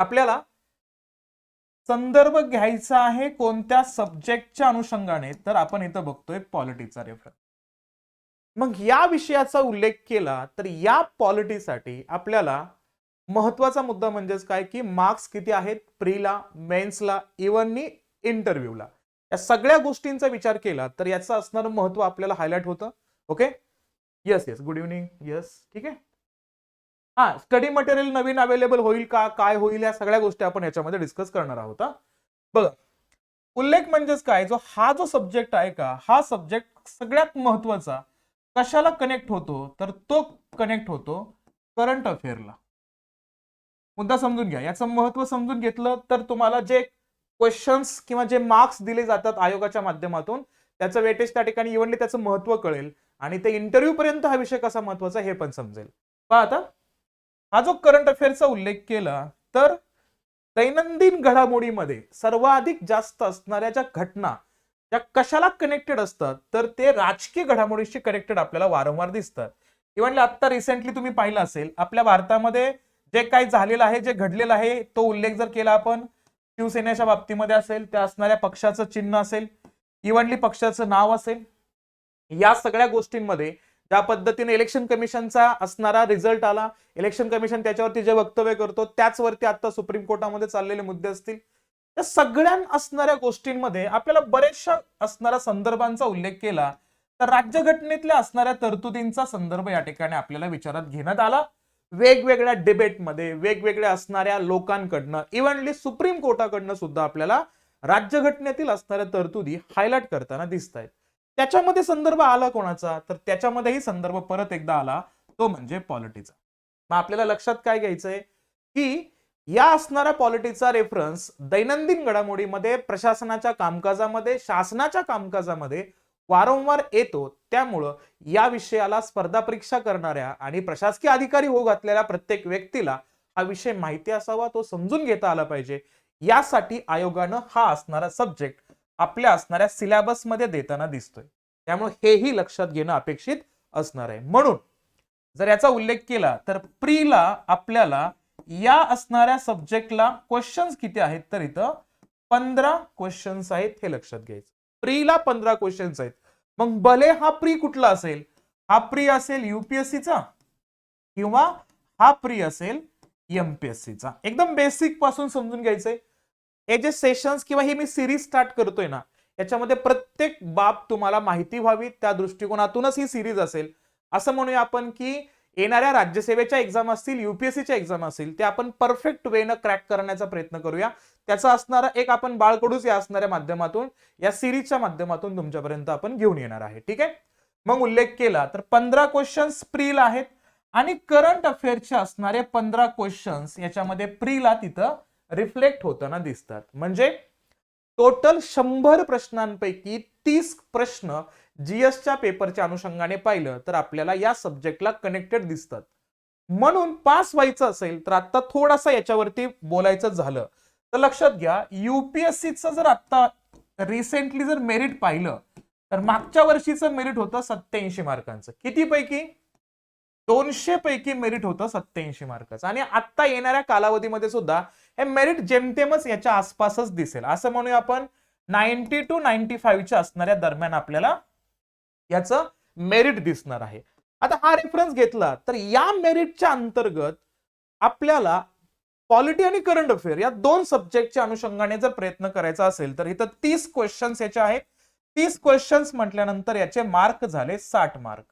आपल्याला संदर्भ घ्यायचा आहे कोणत्या सब्जेक्टच्या अनुषंगाने, तर आपण इथं बघतोय पॉलिटीचा रेफरन्स. मग या विषयाचा उल्लेख केला तर या पॉलिटीसाठी आपल्याला महत्वाचा मुद्दा म्हणजेच काय की मार्क्स किती आहेत प्रीला, मेन्सला, इव्हनली इंटरव्ह्यूला. या सगळ्या गोष्टींचा विचार केला तर याचं असणारं महत्व आपल्याला हायलाइट होतं. Okay, yes yes, good evening, yes, ठीक आहे. हा, स्टडी मटेरियल नवीन अवेलेबल होईल का, काय होईल, या सगळ्या गोष्टी आपण याच्यामध्ये डिस्कस करणार आहोत. बघा, उल्लेख म्हणजेच काय, जो हा जो सब्जेक्ट आहे का, हा सब्जेक्ट सगळ्यात महत्वाचा कशाला कनेक्ट होतो, तर तो कनेक्ट होतो करंट अफेअरला. मुद्दा समजून घ्या, याचं महत्व समजून घेतलं तर तुम्हाला जे क्वेश्चन्स किंवा जे मार्क्स दिले जातात आयोगाच्या माध्यमातून त्याचं वेटेज त्या ठिकाणी इव्हनली त्याचं महत्व कळेल आणि ते इंटरव्ह्यू पर्यंत हा विषय कसा महत्वाचा हे पण समजेल. पहा आता, हा जो करंट अफेअरचा उल्लेख केला तर दैनंदिन घडामोडीमध्ये सर्वाधिक जास्त असणाऱ्या ज्या घटना त्या कशाला कनेक्टेड असतात, तर ते राजकीय घडामोडीशी कनेक्टेड आपल्याला वारंवार दिसतात. इव्हन आता रिसेंटली तुम्ही पाहिलं असेल आपल्या भारतामध्ये जे काही झालेलं आहे, जे घडलेलं आहे, तो उल्लेख जर केला आपण शिवसेनेच्या बाबतीमध्ये असेल, त्या असणाऱ्या पक्षाचं चिन्ह असेल, इव्हनली पक्षाचं नाव असेल, या सगळ्या गोष्टींमध्ये ज्या पद्धतीने इलेक्शन कमिशनचा असणारा रिझल्ट आला, इलेक्शन कमिशन त्याच्यावरती जे वक्तव्य करतो त्याचवरती आता सुप्रीम कोर्टामध्ये चाललेले मुद्दे असतील, त्या सगळ्या असणाऱ्या गोष्टींमध्ये आपल्याला बरेचशा असणाऱ्या संदर्भांचा उल्लेख केला तर राज्यघटनेतल्या असणाऱ्या तरतुदींचा संदर्भ या ठिकाणी आपल्याला विचारात घेण्यात आला. वेगवेगळ्या डिबेटमध्ये वेगवेगळ्या असणाऱ्या लोकांकडनं इव्हनली सुप्रीम कोर्टाकडनं सुद्धा आपल्याला राज्यघटनेतील असणाऱ्या तरतुदी हायलाइट करताना दिसत आहेत. त्याच्यामध्ये संदर्भ आला कोणाचा, तर त्याच्यामध्येही संदर्भ परत एकदा आला, तो म्हणजे पॉलिटीचा. मग आपल्याला लक्षात काय घ्यायचंय की या असणाऱ्या पॉलिटीचा रेफरन्स दैनंदिन घडामोडीमध्ये, प्रशासनाच्या कामकाजामध्ये, शासनाच्या कामकाजामध्ये वारंवार येतो. त्यामुळं या विषयाला स्पर्धा परीक्षा करणाऱ्या आणि प्रशासकीय अधिकारी हो घातलेल्या प्रत्येक व्यक्तीला हा विषय माहिती असावा, तो समजून घेता आला पाहिजे. यासाठी आयोगानं हा असणारा सब्जेक्ट आपल्या असणाऱ्या सिलेबस मध्ये देताना दिसतोय. त्यामुळे हेही लक्षात घेणं अपेक्षित असणार आहे. म्हणून जर याचा उल्लेख केला तर प्रीला आपल्याला या असणाऱ्या सब्जेक्टला क्वेश्चन्स किती आहेत, तर इथं 15 क्वेश्चन्स आहेत, हे लक्षात घ्यायचं. प्रीला 15 क्वेश्चन्स आहेत. मग भले हा प्री कुठला असेल, हा प्री असेल युपीएससीचा किंवा हा प्री असेल एमपीएससीचा. एकदम बेसिक पासून समजून घ्यायचंय. हे जे सेशन्स किंवा ही मी सिरीज स्टार्ट करतोय ना, याच्यामध्ये प्रत्येक बाब तुम्हाला माहिती व्हावी त्या दृष्टिकोनातूनच ही सिरीज असेल. असं म्हणूया आपण की येणाऱ्या राज्यसेवेच्या एक्झाम असतील, युपीएससीच्या एक्झाम असतील, ते आपण परफेक्ट वेनं क्रॅक करण्याचा प्रयत्न करूया. त्याचा असणारा एक आपण बाळकडूच या असणाऱ्या माध्यमातून, या सिरीजच्या माध्यमातून तुमच्यापर्यंत आपण घेऊन येणार आहे. ठीक आहे. मग उल्लेख केला तर 15 क्वेश्चन्स प्रीला आहेत आणि करंट अफेअरचे असणारे 15 क्वेश्चन्स याच्यामध्ये प्रीला तिथं रिफ्लेक्ट होताना दिसतात. म्हणजे टोटल 100 प्रश्नांपैकी 30 प्रश्न जीएसच्या पेपरच्या अनुषंगाने पाहिलं तर आपल्याला या सब्जेक्टला कनेक्टेड दिसतात. म्हणून पास व्हायचं असेल तर आता थोडासा याच्यावरती बोलायचं झालं तर लक्षात घ्या, युपीएससीचं जर आता रिसेंटली जर मेरिट पाहिलं तर मागच्या वर्षीचं मेरिट होतं 87 मार्कांचं. किती पैकी? 200 पैकी मेरिट होतं 87 मार्काचं. आणि आता येणाऱ्या कालावधीमध्ये सुद्धा हे मेरिट जेमतेमच याच्या आसपासच दिसेल. असं म्हणूया आपण 90 to 95च्या असणाऱ्या दरम्यान आपल्याला याचं मेरिट दिसणार आहे. आता हा रेफरन्स घेतला तर या मेरिटच्या अंतर्गत आपल्याला पॉलिटी आणि करंट अफेअर या दोन सब्जेक्टच्या अनुषंगाने जर प्रयत्न करायचा असेल तर इथं 30 क्वेश्चन्स याचे आहेत. 30 क्वेश्चन्स म्हटल्यानंतर याचे मार्क झाले 60 मार्क.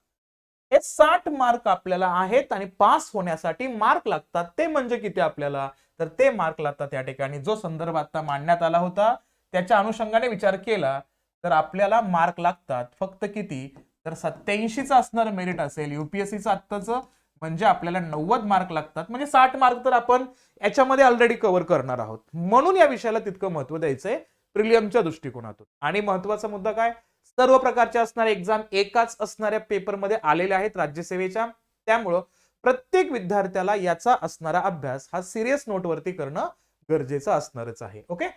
हे 60 मार्क आपल्याला आहेत आणि पास होण्यासाठी मार्क लागतात. ते म्हणजे किती आपल्याला, तर ते मार्क लागतात या ठिकाणी जो संदर्भ आता मांडण्यात आला होता त्याच्या अनुषंगाने विचार केला तर आपल्याला मार्क लागतात फक्त किती, तर 87चं असणार मेरिट असेल युपीएससीचं आत्ताचं, म्हणजे आपल्याला 90 मार्क लागतात. म्हणजे 60 मार्क तर आपण याच्यामध्ये ऑलरेडी कव्हर करणार आहोत. म्हणून या विषयाला तितकं महत्व द्यायचंय प्रिलियमच्या दृष्टिकोनातून. आणि महत्वाचा मुद्दा काय, सर्व प्रकारच्या असणाऱ्या एक्झाम एकाच असणाऱ्या पेपरमध्ये आलेल्या आहेत राज्यसेवेच्या. त्यामुळं प्रत्येक विद्यार्थ्याला याचा असणारा अभ्यास हा सिरियस नोटवरती करणं गरजेचं असणारच आहे. ओके,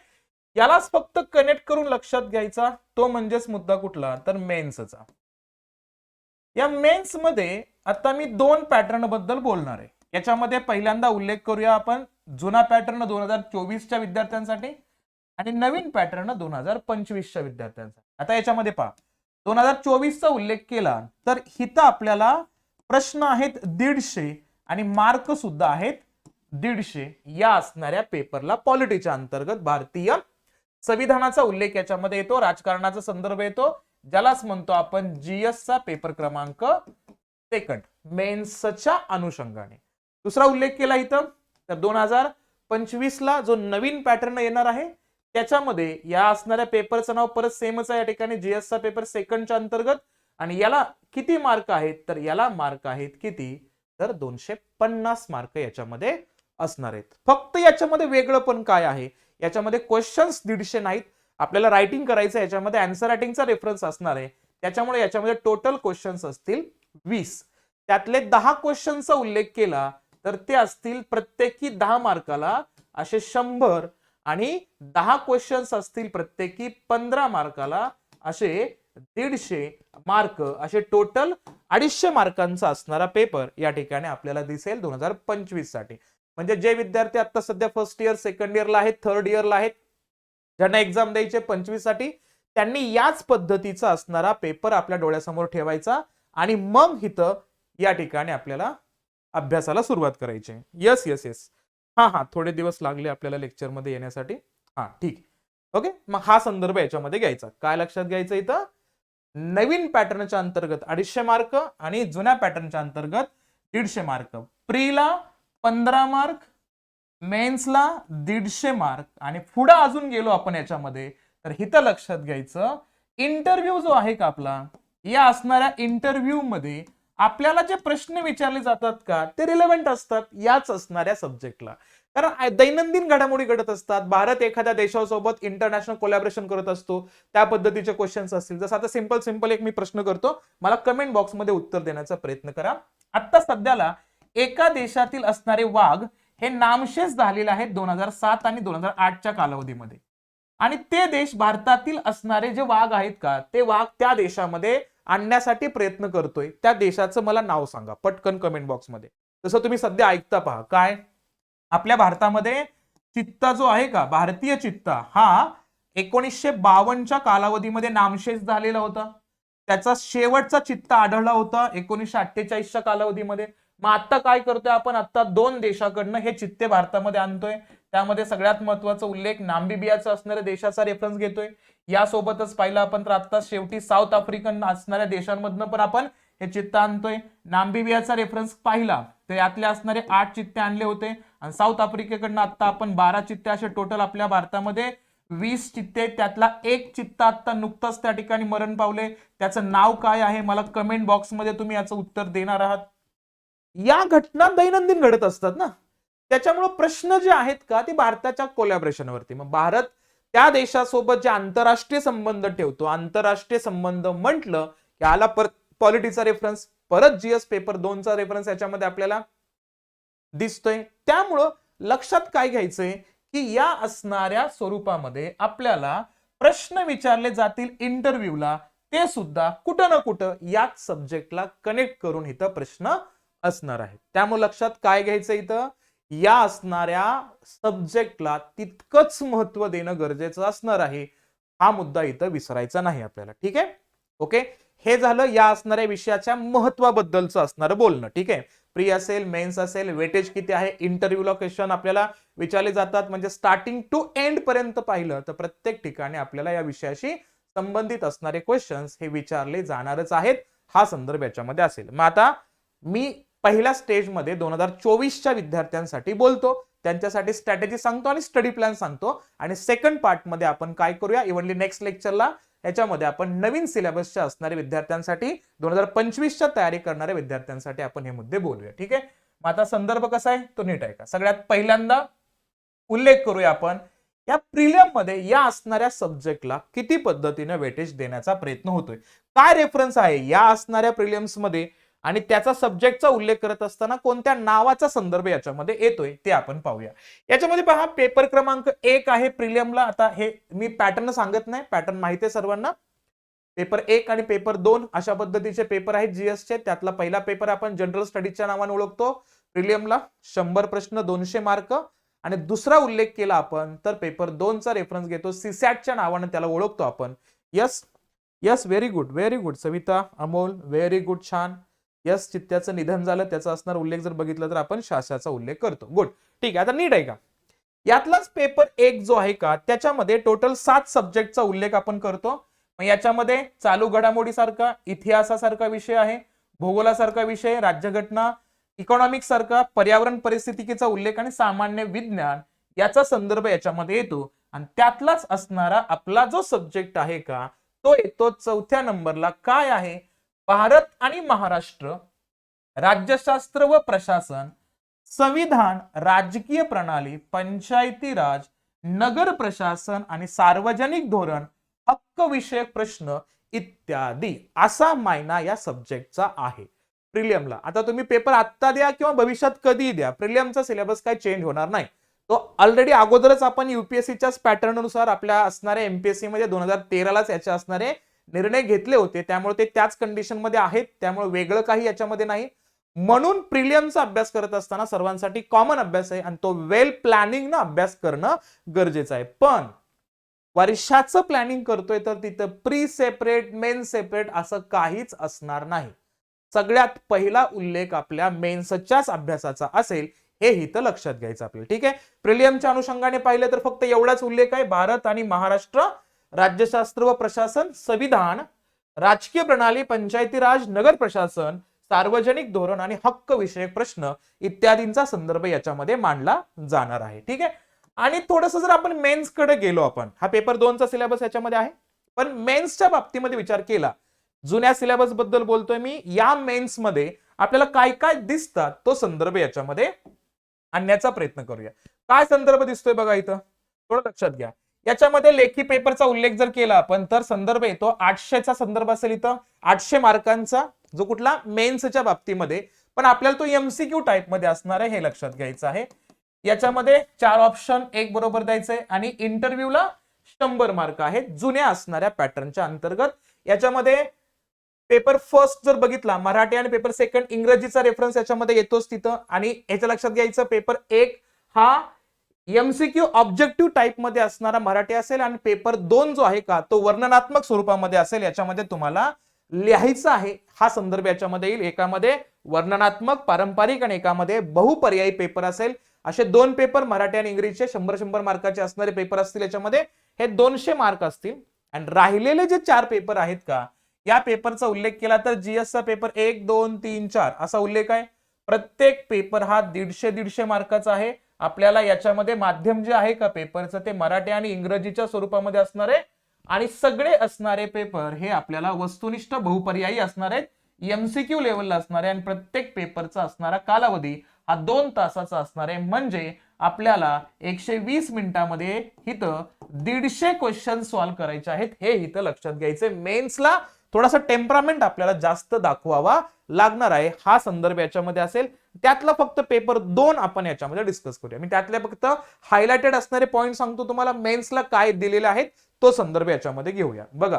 यालाच फक्त कनेक्ट करून लक्षात घ्यायचा, तो म्हणजेच मुद्दा कुठला, तर मेन्सचा. या मेन्स मध्ये आता मी दोन पॅटर्न बद्दल बोलणार आहे. याच्यामध्ये पहिल्यांदा उल्लेख करूया आपण जुना पॅटर्न 2024च्या विद्यार्थ्यांसाठी आणि नवीन पॅटर्न 2025च्या विद्यार्थ्यांसाठी. आता याच्यामध्ये पहा 2024चा उल्लेख केला तर इथं आपल्याला प्रश्न आहेत 150 आणि मार्क सुद्धा आहेत 150 या असणाऱ्या पेपरला पॉलिटीच्या अंतर्गत भारतीय संविधानाचा उल्लेख याच्यामध्ये येतो, राजकारणाचा संदर्भ येतो, ज्यालाच म्हणतो आपण जीएस चा पेपर क्रमांक 2 मेन्सच्या अनुषंगाने. दुसरा उल्लेख केला इथं तर 2025 ला जो नवीन पॅटर्न येणार आहे त्याच्यामध्ये या असणाऱ्या पेपरचं नाव परत सेमच आहे या ठिकाणी, जीएस चा पेपर 2च्या अंतर्गत. आणि याला किती मार्क आहेत तर याला मार्क आहेत किती तर 250 मार्क याच्यामध्ये असणार आहेत. फक्त याच्यामध्ये वेगळं पण काय आहे, याच्यामध्ये क्वेश्चन्स 150 नाहीत, आपल्याला रायटिंग करायचं, याच्यामध्ये आन्सर रायटिंगचा रेफरन्स असणार आहे, त्याच्यामुळे याच्यामध्ये टोटल क्वेश्चन्स असतील 20. त्यातले 10 क्वेश्चनचा उल्लेख केला तर ते असतील प्रत्येकी 10 मार्काला असे 100 आणि 10 क्वेश्चन्स असतील प्रत्येकी 15 मार्काला असे 150 मार्क, असे टोटल 250 मार्कांचा असणारा पेपर या ठिकाणी आपल्याला दिसेल 2025 साठी. म्हणजे जे विद्यार्थी आता सध्या फर्स्ट इयर, सेकंड इयरला आहेत, थर्ड इयरला आहेत, ज्यांना एक्झाम द्यायचे 25 साठी, त्यांनी याच पद्धतीचा असणारा पेपर आपल्या डोळ्यासमोर ठेवायचा आणि मग इथं या ठिकाणी आपल्याला अभ्यासाला सुरुवात करायची. यस यस यस, हा थोडे दिवस लागले आपल्याला लेक्चर मध्ये येण्यासाठी. हा ठीक, ओके. मग हा संदर्भ याच्यामध्ये घ्यायचा. काय लक्षात घ्यायचं इथं, नवीन पॅटर्नच्या अंतर्गत 250 मार्क आणि जुन्या पॅटर्नच्या अंतर्गत 150 मार्क. प्रीला 15 मार्क, मेन्सला 150 मार्क. आणि पुढे अजून गेलो आपण याच्यामध्ये तर इथं लक्षात घ्यायचं इंटरव्ह्यू जो आहे का आपला, या असणाऱ्या इंटरव्ह्यू मध्ये आपल्याला जे प्रश्न विचारले जातात का ते रिलेव्हंट असतात याच असणाऱ्या सब्जेक्टला. कारण दैनंदिन घडामोडी घडत असतात, भारत एखाद्या देशासोबत इंटरनॅशनल कोलॅबोरेशन करत असतो, त्या पद्धतीचे क्वेश्चन्स असतील. जसं आता सिंपल एक मी प्रश्न करतो, मला कमेंट बॉक्समध्ये उत्तर देण्याचा प्रयत्न करा. आता सध्याला एका देशातील असणारे वाघ हे नामशेष झालेले आहेत 2007 आणि 2008च्या कालावधीमध्ये, आणि ते देश भारतातील असणारे जे वाघ आहेत का ते वाघ त्या देशामध्ये आणण्यासाठी प्रयत्न करतोय. त्या देशाचं मला नाव सांगा पटकन कमेंट बॉक्समध्ये. जसं तुम्ही सध्या ऐकता पहा, काय आपल्या भारतामध्ये चित्ता जो आहे का, भारतीय चित्ता हा 1952च्या कालावधीमध्ये नामशेष झालेला होता. त्याचा शेवटचा चित्ता आढळला होता 1948च्या कालावधीमध्ये. मग आता काय करतोय आपण, आता 2 देशाकडनं हे चित्ते भारतामध्ये आणतोय. त्यामध्ये सगळ्यात महत्वाचा उल्लेख नामिबियाचा असणाऱ्या देशाचा रेफरन्स घेतोय. यासोबतच पाहिलं आपण तर आता शेवटी साऊथ आफ्रिकन असणाऱ्या देशांमधनं पण आपण हे चित्ते आणतोय. नामिबियाचा रेफरन्स पाहिला तर यातले असणारे 8 चित्ते आणले होते आणि साऊथ आफ्रिकेकडनं आता आपण 12 चित्ते, असे टोटल आपल्या भारतामध्ये 20 चित्ते. त्यातला एक चित्ता आता नुकताच त्या ठिकाणी मरण पावले. त्याचं नाव काय आहे मला कमेंट बॉक्समध्ये तुम्ही याचं उत्तर देणार आहात. या घटना दैनंदिन घडत असतात ना, त्याच्यामुळे प्रश्न जे आहेत का ते भारताच्या कोलॅबोरेशनवरती. मग भारत त्या देशासोबत जे आंतरराष्ट्रीय संबंध ठेवतो, आंतरराष्ट्रीय संबंध म्हटलं की आला पॉलिटीचा रेफरन्स, परत जीएस पेपर 2चा रेफरन्स याच्यामध्ये आपल्याला दिसतोय. त्यामुळं लक्षात काय घ्यायचंय की या असणाऱ्या स्वरूपामध्ये आपल्याला प्रश्न विचारले जातील इंटरव्ह्यूला, ते सुद्धा कुठं ना कुठं याच सब्जेक्टला कनेक्ट करून इथं प्रश्न असणार आहे. त्यामुळे लक्षात काय घ्यायचं इथं, या असणाऱ्या सब्जेक्टला तितकंच महत्व देणं गरजेचं असणार आहे. हा मुद्दा इथं विसरायचा नाही आपल्याला. ठीक आहे, ओके. हे झालं या असणाऱ्या विषयाच्या महत्वाबद्दलचं असणारं बोलणं. ठीक आहे, प्री असेल, मेन्स असेल, वेटेज किती आहे, इंटरव्ह्यूला क्वेश्चन आपल्याला विचारले जातात. म्हणजे स्टार्टिंग टू एंड पर्यंत पाहिलं तर प्रत्येक ठिकाणी आपल्याला या विषयाशी संबंधित असणारे क्वेश्चन्स हे विचारले जाणारच आहेत. हा संदर्भ याच्यामध्ये असेल. मग आता मी पहिल्या स्टेजमध्ये 2024च्या विद्यार्थ्यांसाठी बोलतो, त्यांच्यासाठी स्ट्रॅटेजी सांगतो आणि स्टडी प्लॅन सांगतो. आणि सेकंड पार्टमध्ये आपण काय करूया, इव्हनली नेक्स्ट लेक्चरला याच्यामध्ये आपण नवीन सिलेबसच्या असणाऱ्या विद्यार्थ्यांसाठी 2025च्या तयारी करणाऱ्या विद्यार्थ्यांसाठी आपण हे मुद्दे बोलूया. ठीक आहे, मग आता संदर्भ कसा आहे तो नीट आहे का. सगळ्यात पहिल्यांदा उल्लेख करूया आपण या प्रिलियम मध्ये या असणाऱ्या सब्जेक्टला किती पद्धतीने वेटेज देण्याचा प्रयत्न होतोय, काय रेफरन्स आहे या असणाऱ्या प्रिलियम्स मध्ये, आणि त्याचा सब्जेक्टचा उल्लेख करत असताना कोणत्या नावाचा संदर्भ याच्यामध्ये येतोय ते आपण पाहूया. याच्यामध्ये पहा पेपर क्रमांक 1 आहे प्रिलियमला. आता हे मी पॅटर्न सांगत नाही, पॅटर्न माहिती आहे सर्वांना. पेपर 1 आणि पेपर 2 अशा पद्धतीचे पेपर आहेत जीएसचे. त्यातला पहिला पेपर आपण जनरल स्टडीजच्या नावाने ओळखतो, प्रिलियमला 100 प्रश्न 200 मार्क. आणि दुसरा उल्लेख केला आपण तर पेपर 2 चा रेफरन्स घेतो, सीसॅटच्या नावाने त्याला ओळखतो आपण. Yes yes, very good Savita, Amol, very good, छान. यस, चित्त्याचं निधन झालं त्याचा असणार उल्लेख जर बघितलं तर आपण शास्त्राचा उल्लेख करतो. गुड, ठीक आहे. आता नीट आहे का, यातलाच पेपर 1 जो आहे का त्याच्यामध्ये टोटल 7 सब्जेक्टचा उल्लेख आपण करतो. मग याच्यामध्ये चालू घडामोडी सारखा, इतिहासासारखा विषय आहे, भूगोलासारखा विषय, राज्यघटना, इकॉनॉमिक्स सारखा, पर्यावरण परिस्थितीचा उल्लेख आणि सामान्य विज्ञान याचा संदर्भ याच्यामध्ये येतो. आणि त्यातलाच असणारा आपला जो सब्जेक्ट आहे का तो येतो 4थ्या नंबरला. काय आहे? भारत आणि महाराष्ट्र, राज्यशास्त्र व प्रशासन, संविधान, राजकीय प्रणाली, पंचायती राज, नगर प्रशासन आणि सार्वजनिक धोरण, हक्क विषयक प्रश्न इत्यादी असा मायना या सब्जेक्टचा आहे प्रिलियमला. आता तुम्ही पेपर आत्ता द्या किंवा भविष्यात कधी द्या, प्रिलियमचा सिलेबस काय चेंज होणार नाही. तो ऑलरेडी अगोदरच आपण युपीएससीच्याच पॅटर्न नुसार आपल्या असणाऱ्या एमपीएससी मध्ये 2013लाच याचे असणारे निर्णय घेतले होते, त्यामुळे ते त्याच कंडिशन मध्ये आहेत, त्यामुळे वेगळं काही याच्यामध्ये नाही. म्हणून प्रिलियमचा अभ्यास करत असताना सर्वांसाठी कॉमन अभ्यास आहे आणि तो वेल प्लॅनिंग ना अभ्यास करणं गरजेचं आहे. पण वर्षाचं प्लॅनिंग करतोय तर तिथं प्री सेपरेट मेन सेपरेट असं काहीच असणार नाही. सगळ्यात पहिला उल्लेख आपल्या मेन्सच्याच अभ्यासाचा असेल, हे इथं लक्षात घ्यायचं आपल्याला. ठीक आहे, प्रिलियमच्या अनुषंगाने पाहिलं तर फक्त एवढाच उल्लेख आहे, भारत आणि महाराष्ट्र, राज्यशास्त्र व प्रशासन, संविधान, राजकीय प्रणाली, पंचायती राज, नगर प्रशासन, सार्वजनिक धोरण आणि हक्क विषयक प्रश्न इत्यादींचा संदर्भ याच्यामध्ये मांडला जाणार आहे. ठीक आहे, आणि थोडंसं जर आपण मेन्स कडे गेलो, आपण हा पेपर 2 चा सिलेबस याच्यामध्ये आहे, पण मेन्सच्या बाबतीमध्ये विचार केला, जुन्या सिलेबस बद्दल बोलतोय मी, या मेन्स मध्ये आपल्याला काय काय दिसतात तो संदर्भ याच्यामध्ये आणण्याचा प्रयत्न करूया. काय संदर्भ दिसतोय बघा इथं, थोडं लक्षात घ्या. याच्यामध्ये लेखी पेपरचा उल्लेख जर केला आपण तर संदर्भ येतो 800चा संदर्भ असेल इथं, 800 मार्कांचा, जो कुठला मेन्सच्या बाबतीमध्ये, पण आपल्याला तो एमसीक्यू टाइप मध्ये असणार आहे, हे लक्षात घ्यायचं आहे. याच्यामध्ये 4 ऑप्शन 1 बरोबर द्यायचंय आणि इंटरव्ह्यूला 100 मार्क आहेत जुन्या असणाऱ्या पॅटर्नच्या अंतर्गत. याच्यामध्ये पेपर फर्स्ट जर बघितला मराठी आणि पेपर सेकंड इंग्रजीचा रेफरन्स याच्यामध्ये येतोच तिथं. आणि ह्याचं लक्षात घ्यायचं, पेपर 1 हा एमसीक्यू ऑब्जेक्टिव्ह टाइप मध्ये असणारा मराठी असेल आणि पेपर 2 जो आहे का तो वर्णनात्मक स्वरूपामध्ये असेल. याच्यामध्ये तुम्हाला लिहायचं आहे, हा संदर्भ याच्यामध्ये येईल. एकामध्ये वर्णनात्मक पारंपरिक आणि एकामध्ये बहुपर्यायी पेपर असेल. असे 2 पेपर मराठी आणि इंग्रजीचे 100 मार्काचे असणारे पेपर असतील. याच्यामध्ये हे 200 मार्क असतील. आणि राहिलेले जे 4 पेपर आहेत का, या पेपरचा उल्लेख केला तर जीएसचा पेपर 1, 2, 3, 4 असा उल्लेख आहे. प्रत्येक पेपर हा 150 मार्काचा आहे. आपल्याला याच्यामध्ये माध्यम जे आहे का पेपरचं ते मराठी आणि इंग्रजीच्या स्वरूपामध्ये असणार आहे. आणि सगळे असणारे पेपर हे आपल्याला वस्तुनिष्ठ बहुपर्यायी असणार आहेत, एमसीक्यू लेवलला असणार आहे. आणि प्रत्येक पेपरचा असणारा कालावधी हा 2 तासाचा असणार आहे. म्हणजे आपल्याला 120 मिनिटांमध्ये इथं 150 क्वेश्चन सॉल्व्ह करायचे आहेत, हे इथं लक्षात घ्यायचे. मेन्सला थोडासा टेम्परामेंट आपल्याला जास्त दाखवावा लागणार आहे, हा संदर्भ याच्यामध्ये असेल. त्यातला फक्त पेपर 2 आपण याच्यामध्ये डिस्कस करूया. मी त्यातले फक्त हायलाइटेड असणारे पॉइंट सांगतो तुम्हाला, मेन्सला काय दिलेले आहेत तो संदर्भ याच्यामध्ये घेऊया. बघा,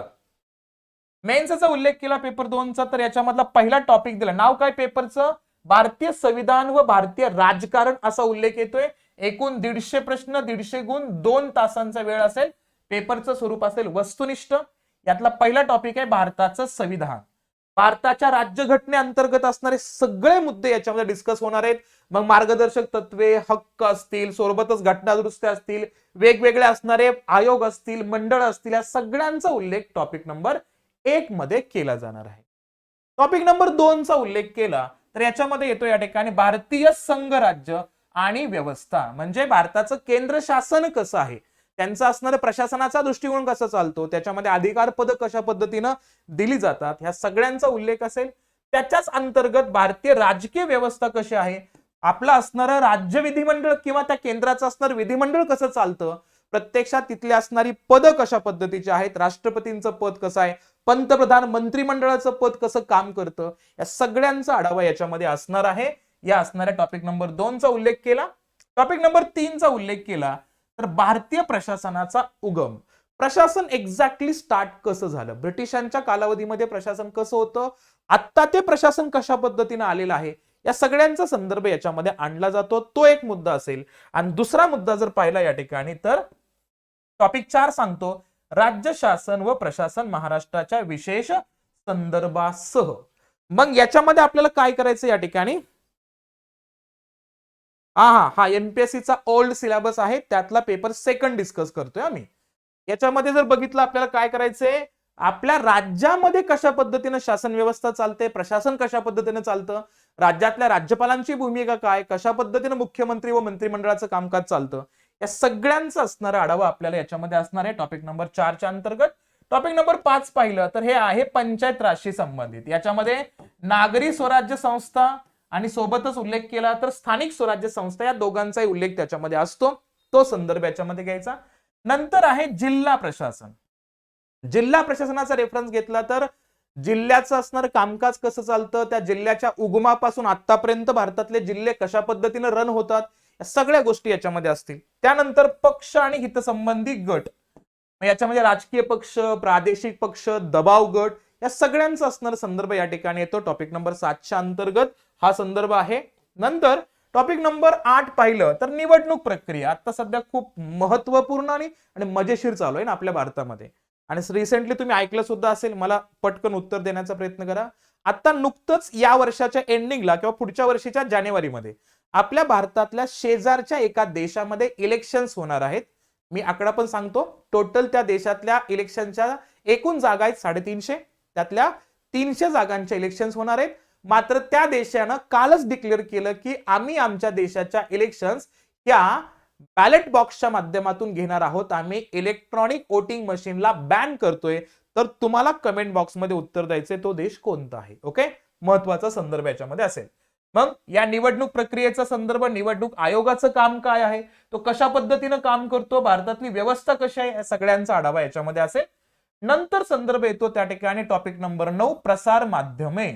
मेन्सचा उल्लेख केला पेपर 2 चा, तर याच्यामधला पहिला टॉपिक दिला, नाव काय पेपरचं, भारतीय संविधान व भारतीय राजकारण असा उल्लेख येतोय. एकूण 150 प्रश्न, 150 गुण, 2 तासांचा वेळ असेल. पेपरचं स्वरूप असेल वस्तुनिष्ठ. यातला पहिला टॉपिक आहे भारताचं संविधान. भारताच्या राज्यघटनेअंतर्गत असणारे सगळे मुद्दे याच्यामध्ये डिस्कस होणार आहेत. मग मार्गदर्शक तत्वे, हक्क असतील, सोबतच घटनादुरुस्त्या असतील, वेगवेगळे असणारे आयोग असतील, मंडळ असतील, या सगळ्यांचा उल्लेख टॉपिक नंबर 1 मध्ये केला जाणार आहे. टॉपिक नंबर 2 चा उल्लेख केला तर याच्यामध्ये येतो या ठिकाणी भारतीय संघ राज्य आणि व्यवस्था, म्हणजे भारताचं केंद्र शासन कसं आहे, त्यांचा असणारा प्रशासनाचा दृष्टिकोन कसा चालतो, त्याच्यामध्ये अधिकार पद कशा पद्धतीनं दिली जातात, ह्या सगळ्यांचा उल्लेख असेल. त्याच्याच अंतर्गत भारतीय राजकीय व्यवस्था कशी आहे, आपलं असणारं राज्य विधिमंडळ किंवा त्या केंद्राचं असणारं विधिमंडळ कसं चालतं, प्रत्यक्षात तिथली असणारी पद कशा पद्धतीची आहेत, राष्ट्रपतींचं पद कसं आहे, पंतप्रधान मंत्रिमंडळाचं पद कसं काम करतं, या सगळ्यांचा आढावा याच्यामध्ये असणार आहे. या असणाऱ्या टॉपिक नंबर 2 चा उल्लेख केला. टॉपिक नंबर 3 चा उल्लेख केला तर भारतीय प्रशासनाचा उगम, प्रशासन एक्झॅक्टली स्टार्ट कसं झालं, ब्रिटिशांच्या कालावधीमध्ये प्रशासन कसं होतं, आता ते प्रशासन कशा पद्धतीने आलेलं आहे, या सगळ्यांचा संदर्भ याच्यामध्ये आणला जातो, तो एक मुद्दा असेल. आणि दुसरा मुद्दा जर पाहिला या ठिकाणी तर टॉपिक 4 सांगतो, राज्य शासन व प्रशासन महाराष्ट्राच्या विशेष संदर्भासह. मग याच्यामध्ये आपल्याला काय करायचं या ठिकाणी, हा एनपीएससीचा ओल्ड सिलेबस आहे, त्यातला पेपर सेकंड डिस्कस करतोय आम्ही. याच्यामध्ये जर बघितलं आपल्याला काय करायचंय, आपल्या राज्यामध्ये कशा पद्धतीने शासन व्यवस्था चालते, प्रशासन कशा पद्धतीने चालतं, राज्यातल्या राज्यपालांची भूमिका काय, कशा पद्धतीने मुख्यमंत्री व मंत्रिमंडळाचं कामकाज चालतं, या सगळ्यांचा असणारा आढावा आपल्याला याच्यामध्ये असणार आहे टॉपिक नंबर 4च्या अंतर्गत. टॉपिक नंबर 5 पाहिलं तर हे आहे पंचायत राजशी संबंधित. याच्यामध्ये नागरी स्वराज्य संस्था आणि सोबतच उल्लेख केला तर स्थानिक स्वराज्य संस्था, या दोघांचाही उल्लेख त्याच्यामध्ये असतो, तो संदर्भ याच्यामध्ये घ्यायचा. नंतर आहे जिल्हा प्रशासन. जिल्हा प्रशासनाचा रेफरन्स घेतला तर जिल्ह्याचं असणारं कामकाज कसं चालतं, त्या जिल्ह्याच्या उगमापासून आतापर्यंत भारतातले जिल्हे कशा पद्धतीने रन होतात, या सगळ्या गोष्टी याच्यामध्ये असतील. त्यानंतर पक्ष आणि हितसंबंधी गट, याच्यामध्ये राजकीय पक्ष, प्रादेशिक पक्ष, दबाव गट, या सगळ्यांचा असणारा संदर्भ या ठिकाणी येतो. टॉपिक नंबर 7च्या अंतर्गत हा संदर्भ आहे. नंतर टॉपिक नंबर 8 पाहिलं तर निवडणूक प्रक्रिया आता सध्या खूप महत्वपूर्ण आणि मजेशीर चालू आहे ना आपल्या भारतामध्ये. आणि रिसेंटली तुम्ही ऐकलं सुद्धा असेल, मला पटकन उत्तर देण्याचा प्रयत्न करा. आता नुकतंच या वर्षाच्या एंडिंगला किंवा पुढच्या वर्षीच्या जानेवारीमध्ये आपल्या भारतातल्या शेजारच्या एका देशामध्ये इलेक्शन्स होणार आहेत. मी आकडा पण सांगतो, टोटल त्या देशातल्या इलेक्शनच्या एकूण जागा आहेत 350, त्यातल्या 300 जागांच्या इलेक्शन्स होणार आहेत. मात्र त्या देशानं कालच डिक्लेअर केलं की आम्ही आमच्या देशाच्या इलेक्शन्स या बॅलेट बॉक्सच्या माध्यमातून घेणार आहोत, आम्ही इलेक्ट्रॉनिक वोटिंग मशीनला बॅन करतोय. तर तुम्हाला कमेंट बॉक्समध्ये उत्तर द्यायचे तो देश कोणता आहे. ओके, महत्वाचा संदर्भ याच्यामध्ये असेल. मग या निवडणूक प्रक्रियेचा संदर्भ, निवडणूक आयोगाचं काम काय आहे, तो कशा पद्धतीनं काम करतो, भारतातली व्यवस्था कशी आहे, या सगळ्यांचा आढावा याच्यामध्ये असेल. नंतर संदर्भ येतो त्या ठिकाणी टॉपिक नंबर 9 प्रसार माध्यमे.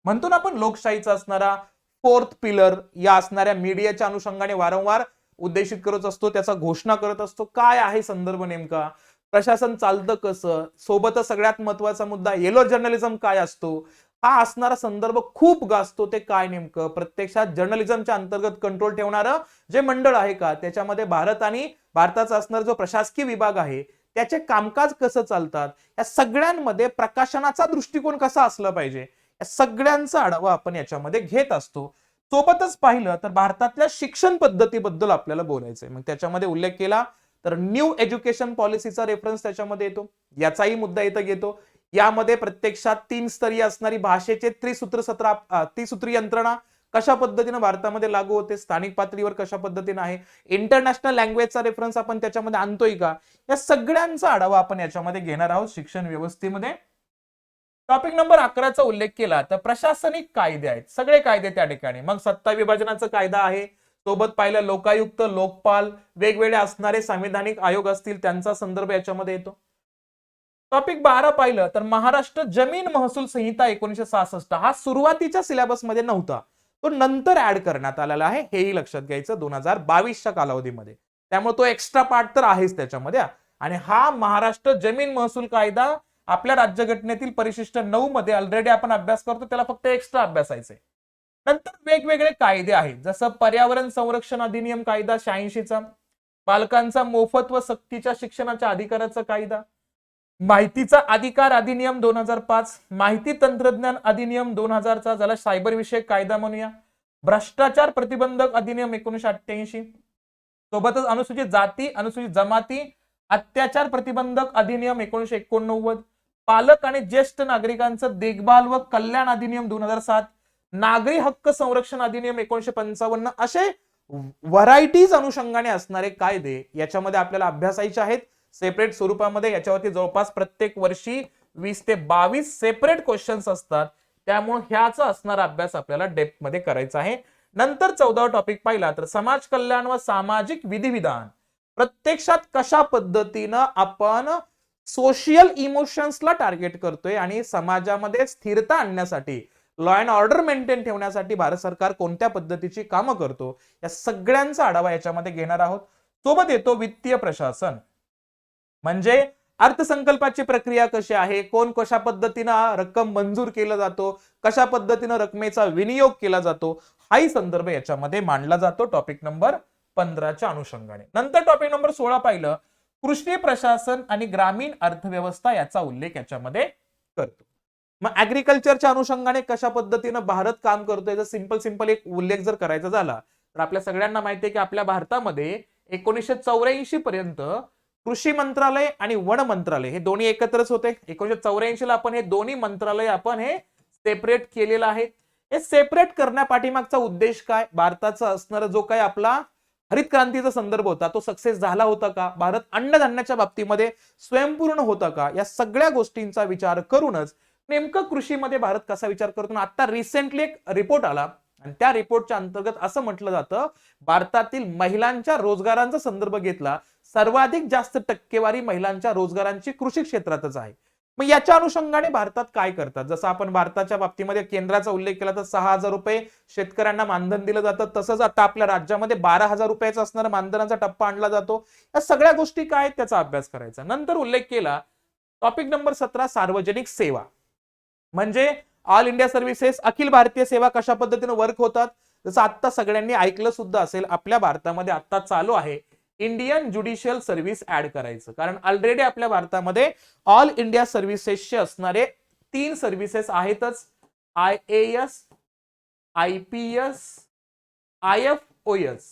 म्हणतो ना आपण लोकशाहीचा असणारा 4th पिलर, या असणाऱ्या मीडियाच्या अनुषंगाने वारंवार उद्देशित करत असतो, त्याचा घोषणा करत असतो. काय आहे संदर्भ नेमका, प्रशासन चालतं कसं, सोबतच सगळ्यात महत्वाचा मुद्दा येलो जर्नलिझम काय असतो, हा असणारा संदर्भ खूप गाजतो. ते काय नेमकं, प्रत्यक्षात जर्नलिझमच्या अंतर्गत कंट्रोल ठेवणारं जे मंडळ आहे का, त्याच्यामध्ये भारत आणि भारताचा असणारा जो प्रशासकीय विभाग आहे त्याचे कामकाज कसं चालतात, या सगळ्यांमध्ये प्रकाशनाचा दृष्टिकोन कसा असला पाहिजे, या सगळ्यांचा आढावा आपण याच्यामध्ये घेत असतो. सोबतच पाहिलं तर भारतातल्या शिक्षण पद्धतीबद्दल आपल्याला बोलायचंय. मग त्याच्यामध्ये उल्लेख केला तर न्यू एज्युकेशन पॉलिसीचा रेफरन्स त्याच्यामध्ये येतो, याचाही मुद्दा इथं घेतो. यामध्ये प्रत्यक्षात 3 स्तरीय असणारी भाषेचे त्रिसूत्री यंत्रणा कशा पद्धतीने भारतामध्ये लागू होते, स्थानिक पातळीवर कशा पद्धतीने आहे, इंटरनॅशनल लँग्वेजचा रेफरन्स आपण त्याच्यामध्ये आणतोय का, या सगळ्यांचा आढावा आपण याच्यामध्ये घेणार आहोत शिक्षण व्यवस्थेमध्ये. टॉपिक नंबर 11चा उल्लेख केला तर प्रशासनिक कायदे आहेत, सगळे कायदे त्या ठिकाणी. मग सत्ता विभाजनाचा कायदा आहे, सोबत पाहिलं लोकायुक्त, लोकपाल, वेगवेगळे असणारे संविधानिक आयोग असतील, त्यांचा संदर्भ याच्यामध्ये येतो. टॉपिक 12 पाहिलं तर महाराष्ट्र जमीन महसूल संहिता 1966, हा सुरुवातीच्या सिलेबस मध्ये नव्हता, तो नंतर ऍड करण्यात आलेला आहे, हेही लक्षात घ्यायचं 2022च्या कालावधीमध्ये. त्यामुळे तो एक्स्ट्रा पार्ट तर आहेच त्याच्यामध्ये. आणि हा महाराष्ट्र जमीन महसूल कायदा आपल्या राज्यघटनेतील परिशिष्ट 9 मध्ये ऑलरेडी आपण अभ्यास करतो, त्याला फक्त एक्स्ट्रा अभ्यासायचंय. नंतर वेगवेगळे कायदे आहेत, जसं पर्यावरण संरक्षण अधिनियम कायदा 86चा, बालकांचा मोफत व सक्तीच्या शिक्षणाच्या अधिकाराचा कायदा, माहितीचा अधिकार अधिनियम 2005, माहिती तंत्रज्ञान अधिनियम 2000चा, ज्याला सायबर विषयक कायदा म्हणूया, भ्रष्टाचार प्रतिबंधक अधिनियम 1988, सोबतच अनुसूचित जाती, अनुसूचित जमाती अत्याचार प्रतिबंधक अधिनियम 1989, पालक आणि ज्येष्ठ नागरिकांचं देखभाल व कल्याण अधिनियम 2007, नागरी हक्क संरक्षण अधिनियम 1955, असे व्हरायटीज अनुषंगाने असणारे कायदे याच्यामध्ये आपल्याला अभ्यासायचे आहेत सेपरेट स्वरूपामध्ये. याच्यावरती जवळपास प्रत्येक वर्षी 20 ते 22 सेपरेट क्वेश्चन्स असतात, त्यामुळे ह्याचा असणारा अभ्यास आपल्याला डेप्थ मध्ये करायचा आहे. नंतर 14वा टॉपिक पाहिला तर समाज कल्याण व सामाजिक विधिविधान, प्रत्यक्षात कशा पद्धतीनं आपण सोशल इमोशन्सला टार्गेट करतोय आणि समाजामध्ये स्थिरता आणण्यासाठी, लॉ अँड ऑर्डर मेंटेन ठेवण्यासाठी भारत सरकार कोणत्या पद्धतीची कामं करतो, या सगळ्यांचा आढावा याच्यामध्ये घेणार आहोत. सोबत येतो वित्तीय प्रशासन, म्हणजे अर्थसंकल्पाची प्रक्रिया कशी आहे, कोण कशा पद्धतीनं रक्कम मंजूर केला जातो, कशा पद्धतीनं रकमेचा विनियोग केला जातो, हाही संदर्भ याच्यामध्ये मांडला जातो टॉपिक नंबर 15च्या अनुषंगाने. नंतर टॉपिक नंबर 16 पाहिलं, कृषी प्रशासन आणि ग्रामीण अर्थव्यवस्था याचा उल्लेख याच्यामध्ये करतो. मग ऍग्रिकल्चरच्या अनुषंगाने कशा पद्धतीनं भारत काम करतोय, जर सिंपल एक उल्लेख जर करायचा झाला तर आपल्या सगळ्यांना माहिती आहे की आपल्या भारतामध्ये 1984 पर्यंत कृषी मंत्रालय आणि वन मंत्रालय हे दोन्ही एकत्रच होते. 1984 ला आपण हे दोन्ही मंत्रालय आपण हे सेपरेट केलेलं आहे. हे सेपरेट करण्यापाठीमागचा उद्देश काय, भारताचा असणारा जो काही आपला हरित क्रांतीचा संदर्भ होता तो सक्सेस झाला होता का, भारत अन्नधान्याच्या बाबतीमध्ये स्वयंपूर्ण होता का, या सगळ्या गोष्टींचा विचार करूनच नेमकं कृषीमध्ये भारत कसा विचार करतो. आता रिसेंटली एक रिपोर्ट आला आणि त्या रिपोर्टच्या अंतर्गत असं म्हटलं जातं, भारतातील महिलांच्या रोजगारांचा संदर्भ घेतला, सर्वाधिक जास्त टक्केवारी महिलांच्या रोजगारांची कृषी क्षेत्रातच आहे. मग याच्या अनुषंगाने भारतात काय करतात, जसं आपण भारताच्या बाबतीमध्ये केंद्राचा उल्लेख केला तर 6,000 रुपये शेतकऱ्यांना मानधन दिलं जातं, तसंच आता आपल्या राज्यामध्ये 12,000 रुपयाचा असणारा मानधनाचा टप्पा आणला जातो. या सगळ्या गोष्टी काय त्याचा अभ्यास करायचा. नंतर उल्लेख केला टॉपिक नंबर 17 सार्वजनिक सेवा, म्हणजे all India services, Akhil Bharatiya सेवा कशा पद्धतीने वर्क होतात. जसं आता सगळ्यांनी ऐकलं सुद्धा असेल, आपल्या भारतामध्ये आता चालू आहे इंडियन ज्युडिशियल सर्व्हिस ऍड करायचं, कारण ऑलरेडी आपल्या भारतामध्ये ऑल इंडिया सर्व्हिसेसचे असणारे 3 सर्व्हिसेस आहेतच, IAS, IPS, IFOS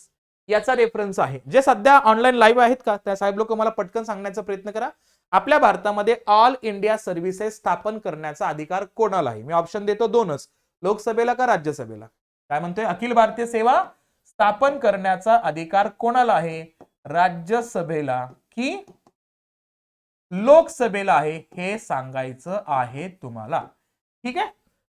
याचा रेफरन्स आहे. जे सध्या ऑनलाईन लाईव्ह आहेत का त्या साहेब लोक मला पटकन सांगण्याचा प्रयत्न करा. आपल्या भारतामध्ये ऑल इंडिया सर्व्हिसेस स्थापन करण्याचा अधिकार कोणाला आहे? मी ऑप्शन देतो 2च, लोकसभेला का राज्यसभेला. काय म्हणतोय, अखिल भारतीय सेवा स्थापन करण्याचा अधिकार कोणाला आहे, राज्यसभेला की लोकसभेला आहे, हे सांगायचं आहे तुम्हाला. ठीक आहे,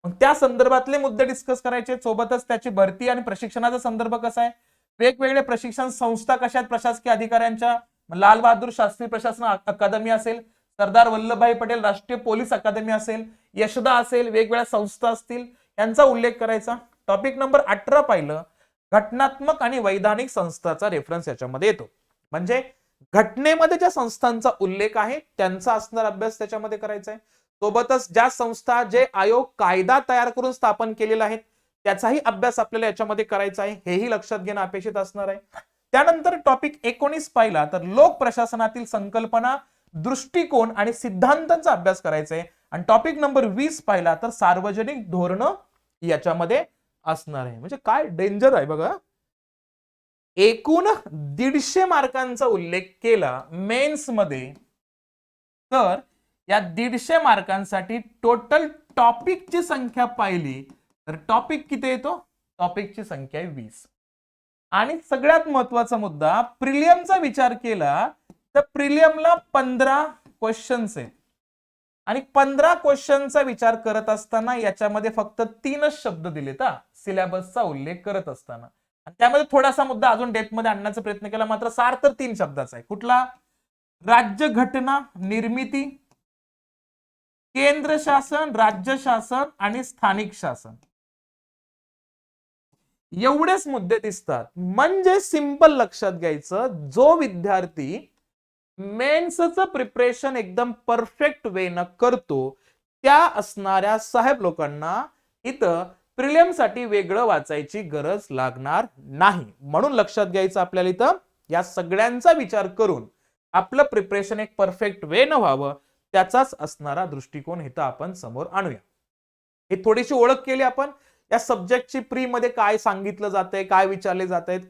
मग त्या संदर्भातले मुद्दे डिस्कस करायचे, सोबतच त्याची भरती आणि प्रशिक्षणाचा संदर्भ कसा आहे, वेगवेगळे प्रशिक्षण संस्था कशा आहेत प्रशासकीय अधिकाऱ्यांच्या, लाल बहादूर शास्त्री प्रशासन अकादमी असेल, सरदार वल्लभभाई पटेल राष्ट्रीय पोलीस अकादमी असेल, यशदा असेल, वेगवेगळ्या संस्था असतील, यांचा उल्लेख करायचा. टॉपिक नंबर 18 पाहिलं, घटनात्मक आणि वैधानिक संस्थाचा रेफरन्स याच्यामध्ये येतो, म्हणजे घटनेमध्ये ज्या संस्थांचा उल्लेख आहे त्यांचा असणार अभ्यास त्याच्यामध्ये करायचा आहे. सोबतच ज्या संस्था जे आयोग कायदा तयार करून स्थापन केलेला आहे त्याचाही अभ्यास आपल्याला याच्यामध्ये करायचा आहे, हेही लक्षात घेणं अपेक्षित असणार आहे. त्यानंतर टॉपिक 19 पाहिला तर लोक प्रशासनातील संकल्पना, दृष्टिकोन आणि सिद्धांतांचा अभ्यास करायचा आहे. आणि टॉपिक नंबर 20 पाहिला तर सार्वजनिक धोरण याच्यामध्ये असणार आहे. म्हणजे काय डेंजर आहे बघा, एकूण 150 मार्कांचा उल्लेख केला मेन्स मध्ये, तर या 150 मार्कांसाठी टोटल टॉपिकची संख्या पाहिली तर टॉपिक किती येतो, टॉपिकची संख्या आहे 20. आणि सगळ्यात महत्वाचा मुद्दा, प्रिलियमचा विचार केला तर प्रिलियमला 15 क्वेश्चन्स आहेत आणि 15 क्वेश्चनचा विचार करत असताना याच्यामध्ये फक्त 3च शब्द दिलेत सिलेबसचा उल्लेख करत असताना. त्यामध्ये थोडासा मुद्दा अजून डेप्थ मध्ये आणण्याचा प्रयत्न केला, मात्र सार तर 3 शब्दाचा आहे. कुठला, राज्य घटना निर्मिती, केंद्र शासन, राज्य शासन आणि स्थानिक शासन, एवढेच मुद्दे दिसतात. म्हणजे सिंपल लक्षात घ्यायचं, जो विद्यार्थी मेन्सचं प्रिपरेशन एकदम परफेक्ट वे न करतो त्या असणाऱ्या साहेब लोकांना इथं प्रिलियम साठी वेगळं वाचायची गरज लागणार नाही. म्हणून लक्षात घ्यायचं आपल्याला इथं या सगळ्यांचा विचार करून आपलं प्रिपरेशन एक परफेक्ट वे न व्हावं त्याचाच असणारा दृष्टिकोन इथं आपण समोर आणूया. ही थोडीशी ओळख केली आपण, या सब्जेक्टची प्री मध्ये काय सांगितलं जातंय, काय विचारले जात आहेत,